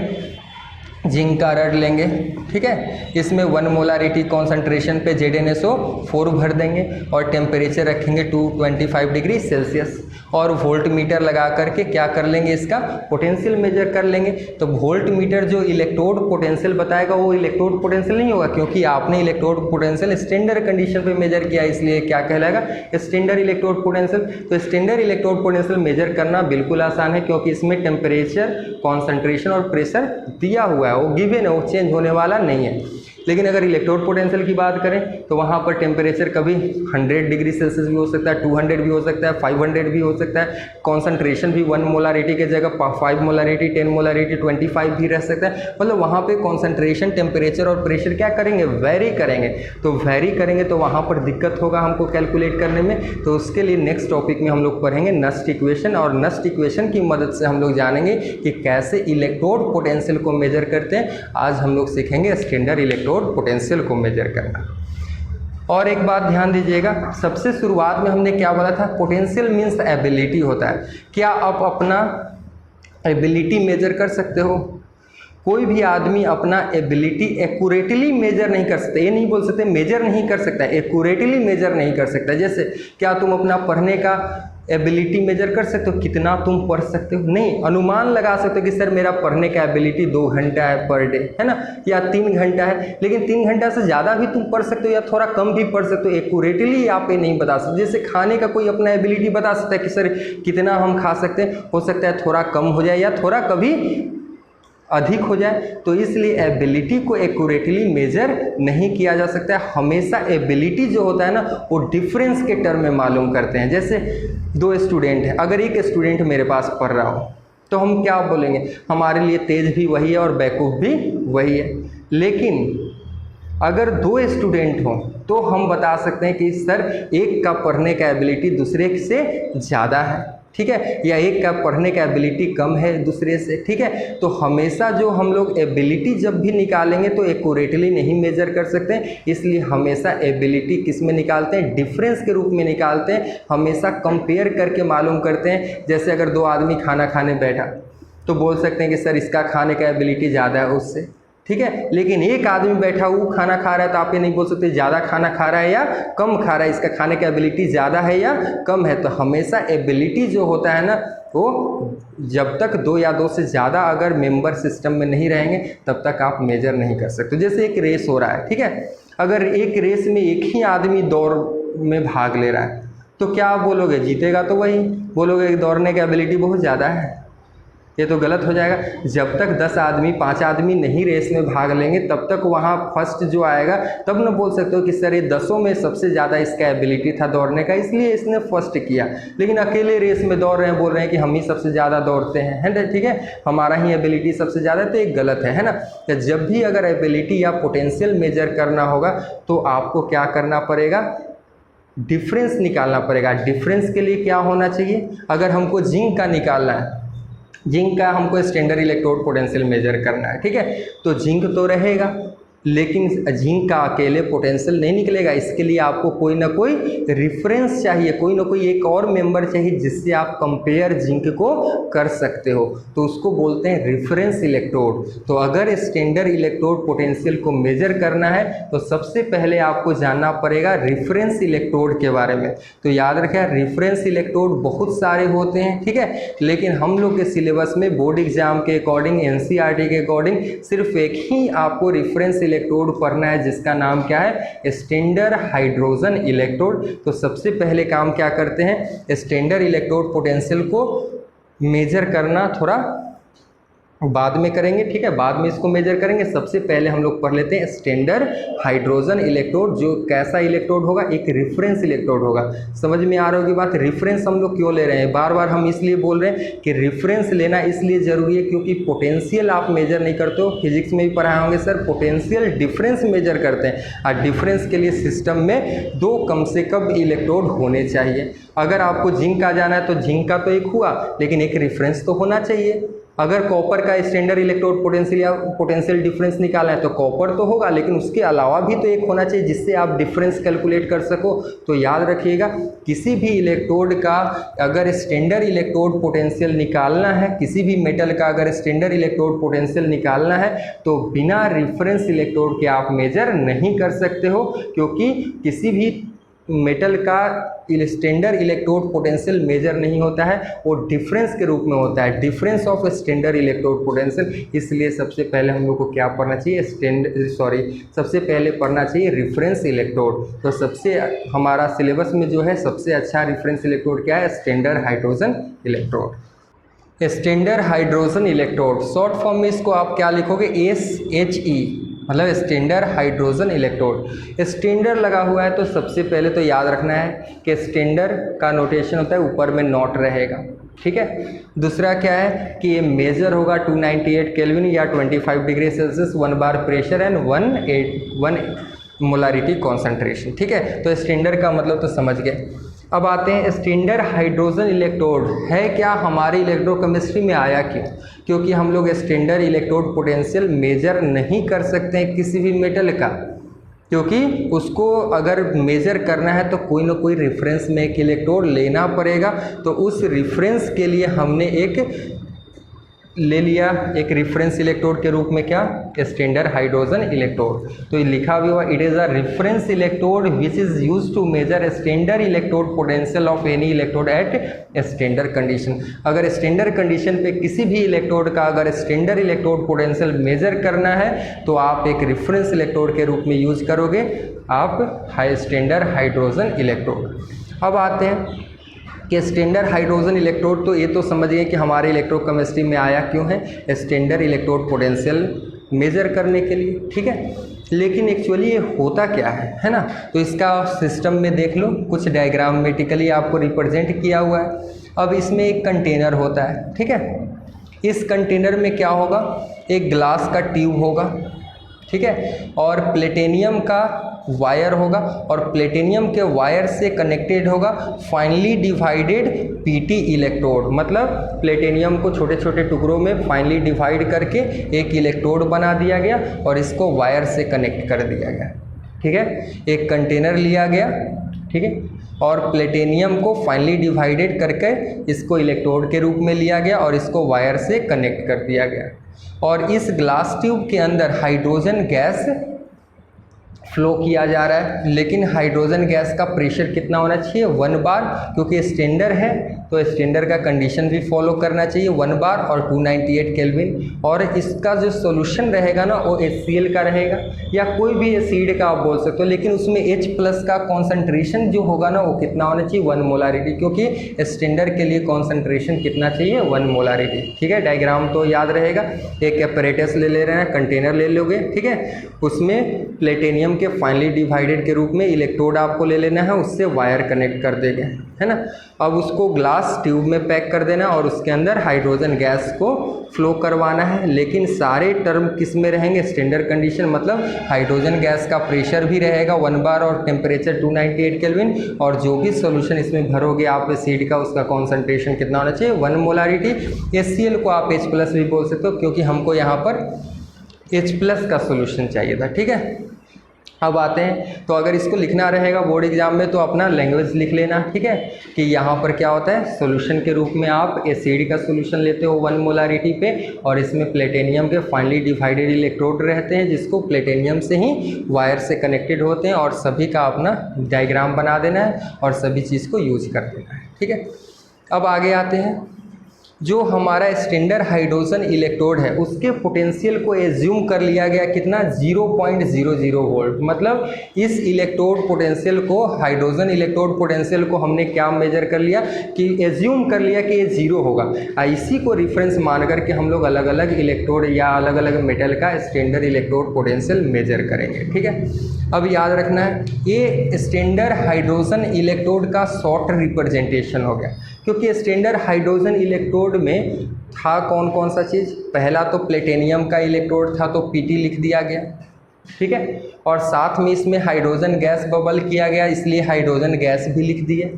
जिंक का रड लेंगे, ठीक है। इसमें 1 मोलारिटी कॉन्सेंट्रेशन पे ZnSO4 भर देंगे और टेम्परेचर रखेंगे 225 डिग्री सेल्सियस और वोल्ट मीटर लगा करके क्या कर लेंगे, इसका पोटेंशियल मेजर कर लेंगे। तो वोल्ट मीटर जो इलेक्ट्रोड पोटेंशियल बताएगा वो इलेक्ट्रोड पोटेंशियल नहीं होगा, क्योंकि आपने इलेक्ट्रोड पोटेंशियल स्टैंडर्ड कंडीशन पे मेजर किया, इसलिए क्या कहलाएगा, स्टैंडर्ड इलेक्ट्रोड पोटेंशियल। तो स्टैंडर्ड इलेक्ट्रोड पोटेंशियल मेजर करना बिल्कुल आसान है, क्योंकि इसमें टेम्परेचर, कॉन्सेंट्रेशन और प्रेशर दिया हुआ है, वो गिवन है, वो चेंज होने वाला नहीं है। लेकिन अगर इलेक्ट्रोड पोटेंशियल की बात करें तो वहाँ पर टेम्परेचर कभी 100 डिग्री सेल्सियस भी हो सकता है, 200 भी हो सकता है, 500 भी हो सकता है। कॉन्सेंट्रेशन भी 1 मोलारिटी के जगह 5 मोलारिटी, 10 मोलारिटी, 25 भी रह सकता है। मतलब वहाँ पे कॉन्सेंट्रेशन, टेम्परेचर और प्रेशर क्या करेंगे, वेरी करेंगे। तो वेरी करेंगे तो वहाँ पर दिक्कत होगा हमको कैलकुलेट करने में। तो उसके लिए नेक्स्ट टॉपिक में हम लोग पढ़ेंगे नस्ट इक्वेशन, और नस्ट इक्वेशन की मदद से हम लोग जानेंगे कि कैसे इलेक्ट्रोड पोटेंशियल को मेजर करते हैं। आज हम लोग सीखेंगे स्टैंडर्ड इलेक्ट्रोड पोटेंशियल को मेजर करना। और एक बात ध्यान दीजिएगा, सबसे शुरुआत में हमने क्या बोला था, पोटेंशियल मीन्स एबिलिटी होता है। क्या आप अपना एबिलिटी मेजर कर सकते हो? कोई भी आदमी अपना एबिलिटी एक्यूरेटली मेजर नहीं कर सकते। ये नहीं बोल सकते मेजर नहीं कर सकता, एक्यूरेटली मेजर नहीं कर सकता। जैसे क्या तुम अपना पढ़ने का एबिलिटी मेजर कर सकते हो, कितना तुम पढ़ सकते हो? नहीं। अनुमान लगा सकते हो कि सर मेरा पढ़ने का एबिलिटी 2 घंटा है पर डे, है ना, या 3 घंटा है। लेकिन 3 घंटा से ज़्यादा भी तुम पढ़ सकते हो या थोड़ा कम भी पढ़ सकते हो, एक्यूरेटली आप ये नहीं बता सकते। जैसे खाने का कोई अपना एबिलिटी बता सकता है कि सर कितना हम खा सकते हैं, हो सकता है थोड़ा कम हो जाए या थोड़ा कभी अधिक हो जाए, तो इसलिए एबिलिटी को एक्यूरेटली मेजर नहीं किया जा सकता है। हमेशा एबिलिटी जो होता है ना वो डिफरेंस के टर्म में मालूम करते हैं। जैसे दो स्टूडेंट हैं, अगर एक स्टूडेंट मेरे पास पढ़ रहा हो तो हम क्या बोलेंगे, हमारे लिए तेज भी वही है और बेवकूफ़ भी वही है। लेकिन अगर दो स्टूडेंट हों तो हम बता सकते हैं कि सर एक का पढ़ने का एबिलिटी दूसरे से ज़्यादा है, ठीक है, या एक का पढ़ने का एबिलिटी कम है दूसरे से, ठीक है। तो हमेशा जो हम लोग एबिलिटी जब भी निकालेंगे तो एक्यूरेटली नहीं मेजर कर सकते हैं, इसलिए हमेशा एबिलिटी किस में निकालते हैं, डिफरेंस के रूप में निकालते हैं। हमेशा कंपेयर करके मालूम करते हैं। जैसे अगर दो आदमी खाना खाने बैठा तो बोल सकते हैं कि सर इसका खाने का एबिलिटी ज़्यादा है उससे, ठीक है। लेकिन एक आदमी बैठा वो खाना खा रहा है तो आप ये नहीं बोल सकते ज़्यादा खाना खा रहा है या कम खा रहा है, इसका खाने का एबिलिटी ज़्यादा है या कम है। तो हमेशा एबिलिटी जो होता है ना वो जब तक दो या दो से ज़्यादा अगर मेंबर सिस्टम में नहीं रहेंगे तब तक आप मेजर नहीं कर सकते। जैसे एक रेस हो रहा है, ठीक है, अगर एक रेस में एक ही आदमी दौड़ में भाग ले रहा है तो क्या आप बोलोगे, जीतेगा तो वही, बोलोगे दौड़ने की एबिलिटी बहुत ज़्यादा है, ये तो गलत हो जाएगा। जब तक 10 आदमी 5 आदमी नहीं रेस में भाग लेंगे तब तक वहाँ फर्स्ट जो आएगा तब न बोल सकते हो कि सर ये 10 में सबसे ज़्यादा इसका एबिलिटी था दौड़ने का इसलिए इसने फर्स्ट किया। लेकिन अकेले रेस में दौड़ रहे हैं, बोल रहे हैं कि हम ही सबसे ज़्यादा दौड़ते हैं, है ना, ठीक है, हमारा ही एबिलिटी सबसे ज़्यादा है, तो ये गलत है ना। तो जब भी अगर एबिलिटी या पोटेंशियल मेजर करना होगा तो आपको क्या करना पड़ेगा, डिफरेंस निकालना पड़ेगा। डिफरेंस के लिए क्या होना चाहिए, अगर हमको जिंक का निकालना है, जिंक का हमको स्टैंडर्ड इलेक्ट्रोड पोटेंशियल मेजर करना है, ठीक है, तो जिंक तो रहेगा लेकिन जिंक का अकेले पोटेंशियल नहीं निकलेगा। इसके लिए आपको कोई ना कोई रिफरेंस चाहिए, कोई ना कोई एक और मेंबर चाहिए जिससे आप कंपेयर जिंक को कर सकते हो, तो उसको बोलते हैं रिफरेंस इलेक्ट्रोड। तो अगर स्टैंडर्ड इलेक्ट्रोड पोटेंशियल को मेजर करना है तो सबसे पहले आपको जानना पड़ेगा रिफरेंस इलेक्ट्रोड के बारे में। तो याद रखें रिफरेंस इलेक्ट्रोड बहुत सारे होते हैं, ठीक है, लेकिन हम लोग के सिलेबस में बोर्ड एग्जाम के अकॉर्डिंग, एनसीईआरटी के अकॉर्डिंग सिर्फ एक ही आपको रिफरेंस इलेक्ट्रोड पढ़ना है जिसका नाम क्या है, स्टैंडर्ड हाइड्रोजन इलेक्ट्रोड। तो सबसे पहले काम क्या करते हैं, स्टैंडर्ड इलेक्ट्रोड पोटेंशियल को मेजर करना थोड़ा बाद में करेंगे, ठीक है, बाद में इसको मेजर करेंगे। सबसे पहले हम लोग पढ़ लेते हैं स्टैंडर्ड हाइड्रोजन इलेक्ट्रोड, जो कैसा इलेक्ट्रोड होगा, एक रिफरेंस इलेक्ट्रोड होगा। समझ में आ रहा होगी बात, रिफरेंस हम लोग क्यों ले रहे हैं, बार बार हम इसलिए बोल रहे हैं कि रिफरेंस लेना इसलिए ज़रूरी है क्योंकि पोटेंशियल आप मेजर नहीं करते हो। फिजिक्स में भी पढ़ाए होंगे सर, पोटेंशियल डिफरेंस मेजर करते हैं, और डिफरेंस के लिए सिस्टम में दो कम से कम इलेक्ट्रोड होने चाहिए। अगर आपको जिंक आ जाना है तो जिंक का तो एक हुआ, लेकिन एक रिफरेंस तो होना चाहिए। अगर कॉपर का स्टैंडर्ड इलेक्ट्रोड पोटेंशियल या पोटेंशियल डिफरेंस निकालना है तो कॉपर तो होगा, लेकिन उसके अलावा भी तो एक होना चाहिए जिससे आप डिफरेंस कैलकुलेट कर सको। तो याद रखिएगा किसी भी इलेक्ट्रोड का अगर स्टैंडर्ड इलेक्ट्रोड पोटेंशियल निकालना है, किसी भी मेटल का अगर स्टैंडर्ड इलेक्ट्रोड पोटेंशियल निकालना है तो बिना रिफरेंस इलेक्ट्रोड के आप मेजर नहीं कर सकते हो, क्योंकि किसी भी मेटल का स्टैंडर्ड इलेक्ट्रोड पोटेंशियल मेजर नहीं होता है, वो डिफरेंस के रूप में होता है, difference of standard electrode potential. इसलिए सबसे पहले हम लोग को क्या पढ़ना चाहिए, सबसे पहले पढ़ना चाहिए रिफरेंस इलेक्ट्रोड। तो सबसे हमारा सिलेबस में जो है सबसे अच्छा रिफरेंस इलेक्ट्रोड क्या है, standard hydrogen electrode. Standard hydrogen electrode short form में इसको आप क्या लिखोगे, SHE, मतलब स्टैंडर्ड हाइड्रोजन इलेक्ट्रोड। स्टैंडर्ड लगा हुआ है तो सबसे पहले तो याद रखना है कि स्टैंडर्ड का नोटेशन होता है ऊपर में नॉट रहेगा, ठीक है। दूसरा क्या है कि ये मेजर होगा 298 केल्विन या 25 degree Celsius, 1 bar pressure and 1 molarity concentration, ठीक है। तो स्टैंडर्ड का मतलब तो समझ गए। अब आते हैं स्टैंडर्ड हाइड्रोजन इलेक्ट्रोड है क्या, हमारी इलेक्ट्रोकेमिस्ट्री में आया क्यों, क्योंकि हम लोग स्टैंडर्ड इलेक्ट्रोड पोटेंशियल मेजर नहीं कर सकते हैं किसी भी मेटल का, क्योंकि उसको अगर मेजर करना है तो कोई ना कोई रेफरेंस में एक इलेक्ट्रोड लेना पड़ेगा। तो उस रेफरेंस के लिए हमने एक ले लिया, एक रेफरेंस इलेक्ट्रोड के रूप में क्या, स्टैंडर्ड हाइड्रोजन इलेक्ट्रोड। तो ये लिखा भी हुआ, it is a reference electrode which is used to measure standard electrode potential of any electrode at standard condition. अगर स्टैंडर्ड कंडीशन पे किसी भी इलेक्ट्रोड का अगर स्टैंडर्ड इलेक्ट्रोड पोटेंशियल मेजर करना है तो आप एक रेफरेंस इलेक्ट्रोड के रूप में यूज करोगे आप स्टैंडर्ड हाइड्रोजन इलेक्ट्रोड। अब आते हैं कि स्टैंडर्ड हाइड्रोजन इलेक्ट्रोड, तो ये तो समझिए कि हमारे इलेक्ट्रोकेमिस्ट्री में आया क्यों है, स्टैंडर्ड इलेक्ट्रोड पोटेंशियल मेज़र करने के लिए, ठीक है। लेकिन एक्चुअली ये होता क्या है ना। तो इसका सिस्टम में देख लो, कुछ डायग्रामेटिकली आपको रिप्रेजेंट किया हुआ है। अब इसमें एक कंटेनर होता है, ठीक है। इस कंटेनर में क्या होगा, एक ग्लास का ट्यूब होगा, ठीक है, और प्लेटिनियम का वायर होगा, और प्लेटिनियम के वायर से कनेक्टेड होगा फाइनली डिवाइडेड पीटी इलेक्ट्रोड। मतलब प्लेटिनियम को छोटे छोटे टुकड़ों में फाइनली डिवाइड करके एक इलेक्ट्रोड बना दिया गया और इसको वायर से कनेक्ट कर दिया गया, ठीक है। एक कंटेनर लिया गया, ठीक है, और प्लेटिनियम को फाइनली डिवाइडेड करके इसको इलेक्ट्रोड के रूप में लिया गया और इसको वायर से कनेक्ट कर दिया गया। और इस ग्लास ट्यूब के अंदर हाइड्रोजन गैस फ्लो किया जा रहा है, लेकिन हाइड्रोजन गैस का प्रेशर कितना होना चाहिए, 1 बार, क्योंकि स्टैंडर्ड है तो स्टैंडर्ड का कंडीशन भी फॉलो करना चाहिए, 1 बार और 298 केल्विन। और इसका जो सॉल्यूशन रहेगा ना वो HCl का रहेगा या कोई भी एसिड का आप बोल सकते हो, लेकिन उसमें H+ का कॉन्सेंट्रेशन जो होगा ना वो कितना होना चाहिए, 1 मोलारिटी, क्योंकि स्टैंडर्ड के लिए कॉन्सेंट्रेशन कितना चाहिए, 1 मोलारिटी, ठीक है। डायग्राम तो याद रहेगा। एक एपरेटस ले रहे हैं, कंटेनर ले लोगे, ठीक है, उसमें प्लेटिनियम के फाइनली डिवाइडेड के रूप में इलेक्ट्रोड आपको ले लेना है, उससे वायर कनेक्ट कर देंगे, है ना। अब उसको ग्लास ट्यूब में पैक कर देना और उसके अंदर हाइड्रोजन गैस को फ्लो करवाना है। लेकिन सारे टर्म किस में रहेंगे, स्टैंडर्ड कंडीशन, मतलब हाइड्रोजन गैस का प्रेशर भी रहेगा 1 बार और टेम्परेचर 298 केल्विन, और जो भी सॉल्यूशन इसमें भरोगे आप एसिड का, उसका कॉन्सेंट्रेशन कितना होना चाहिए, 1 मोलारिटी। HCl को आप H+ भी बोल सकते हो, क्योंकि हमको यहाँ पर H+ का सॉल्यूशन चाहिए था, ठीक है। अब आते हैं, तो अगर इसको लिखना रहेगा बोर्ड एग्जाम में तो अपना लैंग्वेज लिख लेना, ठीक है, कि यहाँ पर क्या होता है, सॉल्यूशन के रूप में आप एसिड का सॉल्यूशन लेते हो 1 मोलारिटी पे, और इसमें प्लेटिनियम के फाइनली डिवाइडेड इलेक्ट्रोड रहते हैं जिसको प्लेटिनियम से ही वायर से कनेक्टेड होते हैं, और सभी का अपना डायग्राम बना देना है और सभी चीज़ को यूज कर देना है, ठीक है। अब आगे आते हैं, जो हमारा स्टैंडर्ड हाइड्रोजन इलेक्ट्रोड है उसके पोटेंशियल को एज्यूम कर लिया गया कितना, 0.00 वोल्ट। मतलब इस इलेक्ट्रोड पोटेंशियल को, हाइड्रोजन इलेक्ट्रोड पोटेंशियल को हमने क्या मेजर कर लिया, कि एज्यूम कर लिया कि ये 0 होगा। इसी को रिफरेंस मान करके हम लोग अलग अलग इलेक्ट्रोड या अलग अलग मेटल का स्टैंडर्ड इलेक्ट्रोड पोटेंशियल मेजर करेंगे, ठीक है। अब याद रखना है, ये स्टैंडर्ड हाइड्रोजन इलेक्ट्रोड का शॉर्ट रिप्रेजेंटेशन हो गया, क्योंकि स्टैंडर्ड हाइड्रोजन इलेक्ट्रोड में था कौन कौन सा चीज़, पहला तो प्लेटिनियम का इलेक्ट्रोड था तो PT लिख दिया गया, ठीक है, और साथ में इसमें हाइड्रोजन गैस बबल किया गया, इसलिए हाइड्रोजन गैस भी लिख दिए,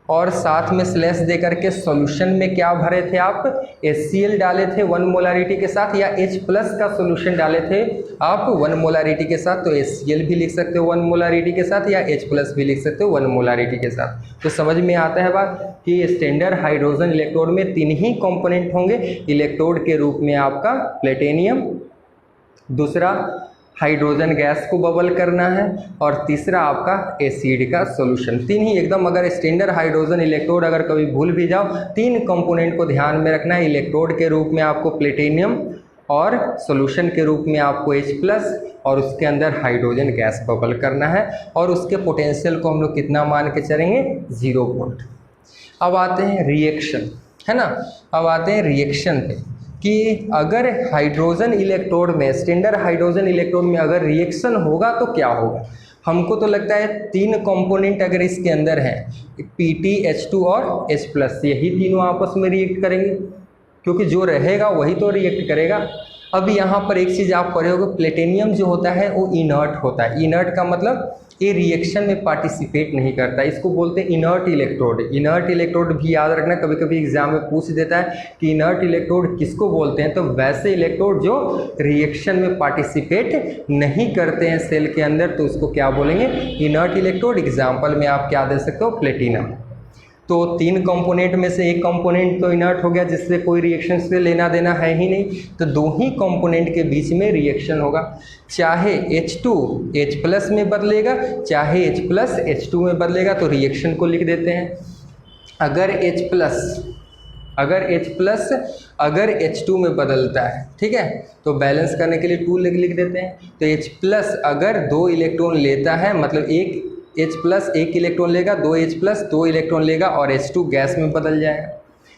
और साथ में स्लैश दे करके सॉल्यूशन में क्या भरे थे आप, HCl डाले थे 1 मोलारिटी के साथ, या H+ का सॉल्यूशन डाले थे आप 1 मोलारिटी के साथ, तो HCl भी लिख सकते हो 1 मोलारिटी के साथ, या H+ भी लिख सकते हो 1 मोलारिटी के साथ। तो समझ में आता है बात कि स्टैंडर्ड हाइड्रोजन इलेक्ट्रोड में 3 ही कंपोनेंट होंगे, इलेक्ट्रोड के रूप में आपका प्लेटिनियम, दूसरा हाइड्रोजन गैस को बबल करना है, और तीसरा आपका एसिड का सॉल्यूशन। 3 ही एकदम, अगर स्टैंडर्ड हाइड्रोजन इलेक्ट्रोड अगर कभी भूल भी जाओ, 3 कंपोनेंट को ध्यान में रखना है। इलेक्ट्रोड के रूप में आपको प्लेटिनियम, और सॉल्यूशन के रूप में आपको H+, और उसके अंदर हाइड्रोजन गैस बबल करना है, और उसके पोटेंशियल को हम लोग कितना मान के चलेंगे, 0 वोल्ट। अब आते हैं रिएक्शन, है ना। अब आते हैं रिएक्शन पे, कि अगर हाइड्रोजन इलेक्ट्रोड में, स्टैंडर्ड हाइड्रोजन इलेक्ट्रोड में अगर रिएक्शन होगा तो क्या होगा। हमको तो लगता है 3 कंपोनेंट अगर इसके अंदर हैं, PT, H2 और H+, यही तीनों आपस में रिएक्ट करेंगे, क्योंकि जो रहेगा वही तो रिएक्ट करेगा। अब यहाँ पर एक चीज़ आप पढ़े होगे, प्लेटिनियम जो होता है वो इनर्ट होता है। इनर्ट का मतलब ये रिएक्शन में पार्टिसिपेट नहीं करता, इसको बोलते हैं इनर्ट इलेक्ट्रोड। इनर्ट इलेक्ट्रोड भी याद रखना, कभी कभी एग्जाम में पूछ देता है कि इनर्ट इलेक्ट्रोड किसको बोलते हैं, तो वैसे इलेक्ट्रोड जो रिएक्शन में पार्टिसिपेट नहीं करते हैं सेल के अंदर, तो उसको क्या बोलेंगे, इनर्ट इलेक्ट्रोड। एग्जाम्पल में आप क्या दे सकते हो, प्लेटिनम। तो 3 कंपोनेंट में से एक कंपोनेंट तो इनर्ट हो गया, जिससे कोई रिएक्शन से लेना देना है ही नहीं, तो 2 ही कंपोनेंट के बीच में रिएक्शन होगा, चाहे H2 H+ में बदलेगा, चाहे H+ H2 में बदलेगा, तो रिएक्शन को लिख देते हैं। अगर अगर H2 में बदलता है, ठीक है, तो बैलेंस करने के लिए 2 लिख देते हैं। तो H+ अगर 2 इलेक्ट्रॉन लेता है, मतलब एक H प्लस एक इलेक्ट्रॉन लेगा, 2H प्लस 2 इलेक्ट्रॉन लेगा और H2 गैस में बदल जाएगा।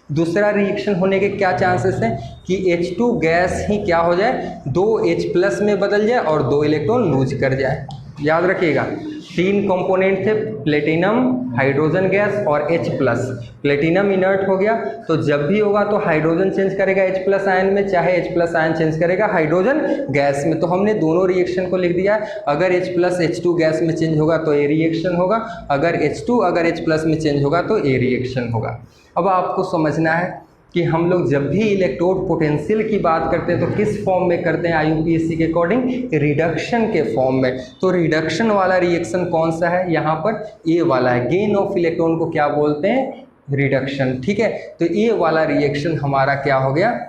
दूसरा रिएक्शन होने के क्या चांसेस हैं कि H2 गैस ही क्या हो जाए, 2H प्लस में बदल जाए और 2 इलेक्ट्रॉन लूज कर जाए। याद रखिएगा 3 कंपोनेंट थे, प्लेटिनम, हाइड्रोजन गैस और H प्लस। प्लेटिनम इनर्ट हो गया तो जब भी होगा तो हाइड्रोजन चेंज करेगा H प्लस आयन में, चाहे H प्लस आयन चेंज करेगा हाइड्रोजन गैस में। तो हमने दोनों रिएक्शन को लिख दिया है। अगर H प्लस H2 गैस में चेंज होगा तो A रिएक्शन होगा, अगर H2 अगर H प्लस में चेंज होगा तो A रिएक्शन होगा। अब आपको समझना है कि हम लोग जब भी इलेक्ट्रोड पोटेंशियल की बात करते हैं तो किस फॉर्म में करते हैं IUPAC के अकॉर्डिंग, रिडक्शन के फॉर्म में। तो रिडक्शन वाला रिएक्शन कौन सा है, यहाँ पर ए वाला है। गेन ऑफ इलेक्ट्रॉन को क्या बोलते हैं, रिडक्शन। ठीक है, तो ए वाला रिएक्शन हमारा क्या हो गया,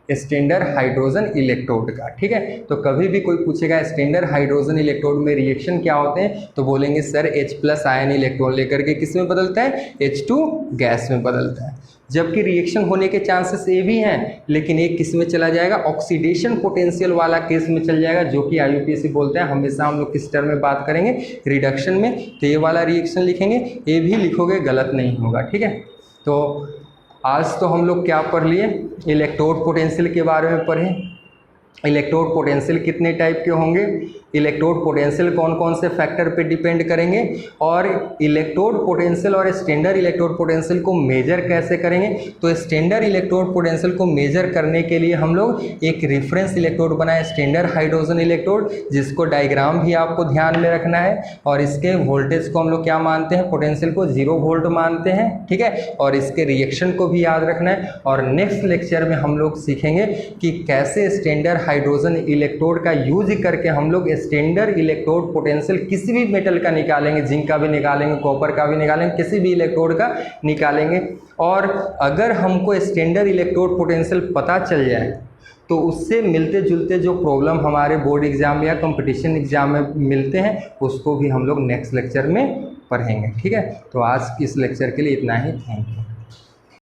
स्टैंडर्ड हाइड्रोजन इलेक्ट्रोड का। ठीक है, तो कभी भी कोई पूछेगा स्टैंडर्ड हाइड्रोजन इलेक्ट्रोड में रिएक्शन क्या होते हैं तो बोलेंगे sir H plus ion electron लेकर के किस में बदलता है, H2 गैस में बदलता है। जबकि रिएक्शन होने के चांसेस ए भी हैं, लेकिन एक किस में चला जाएगा, ऑक्सीडेशन पोटेंशियल वाला केस में चल जाएगा, जो कि IUPAC बोलते हैं। हमेशा हम लोग किस टर्म में बात करेंगे, रिडक्शन में। तो ये वाला रिएक्शन लिखेंगे, ए भी लिखोगे गलत नहीं होगा। ठीक है, तो आज तो हम लोग क्या पढ़ लिए, इलेक्ट्रोड पोटेंशियल के बारे में पढ़े। इलेक्ट्रोड पोटेंशियल कितने टाइप के होंगे, इलेक्ट्रोड पोटेंशियल कौन कौन से फैक्टर पे डिपेंड करेंगे, और इलेक्ट्रोड पोटेंशियल और स्टैंडर्ड इलेक्ट्रोड पोटेंशियल को मेजर कैसे करेंगे। तो स्टैंडर्ड इलेक्ट्रोड पोटेंशियल को मेजर करने के लिए हम लोग एक रेफरेंस इलेक्ट्रोड बनाए, स्टैंडर्ड हाइड्रोजन इलेक्ट्रोड, जिसको डायग्राम भी आपको ध्यान में रखना है। और इसके वोल्टेज को हम लोग क्या मानते हैं, पोटेंशियल को 0 वोल्ट मानते हैं। ठीक है, और इसके रिएक्शन को भी याद रखना है। और नेक्स्ट लेक्चर में हम लोग सीखेंगे कि कैसे स्टैंडर्ड हाइड्रोजन इलेक्ट्रोड का यूज करके हम लोग स्टैंडर्ड इलेक्ट्रोड पोटेंशियल किसी भी मेटल का निकालेंगे, जिंक का भी निकालेंगे, कॉपर का भी निकालेंगे, किसी भी इलेक्ट्रोड का निकालेंगे। और अगर हमको स्टैंडर्ड इलेक्ट्रोड पोटेंशियल पता चल जाए तो उससे मिलते जुलते जो प्रॉब्लम हमारे बोर्ड एग्जाम या कंपटीशन एग्जाम में मिलते हैं उसको भी हम लोग नेक्स्ट लेक्चर में पढ़ेंगे। ठीक है, तो आज इस लेक्चर के लिए इतना ही। Thank you.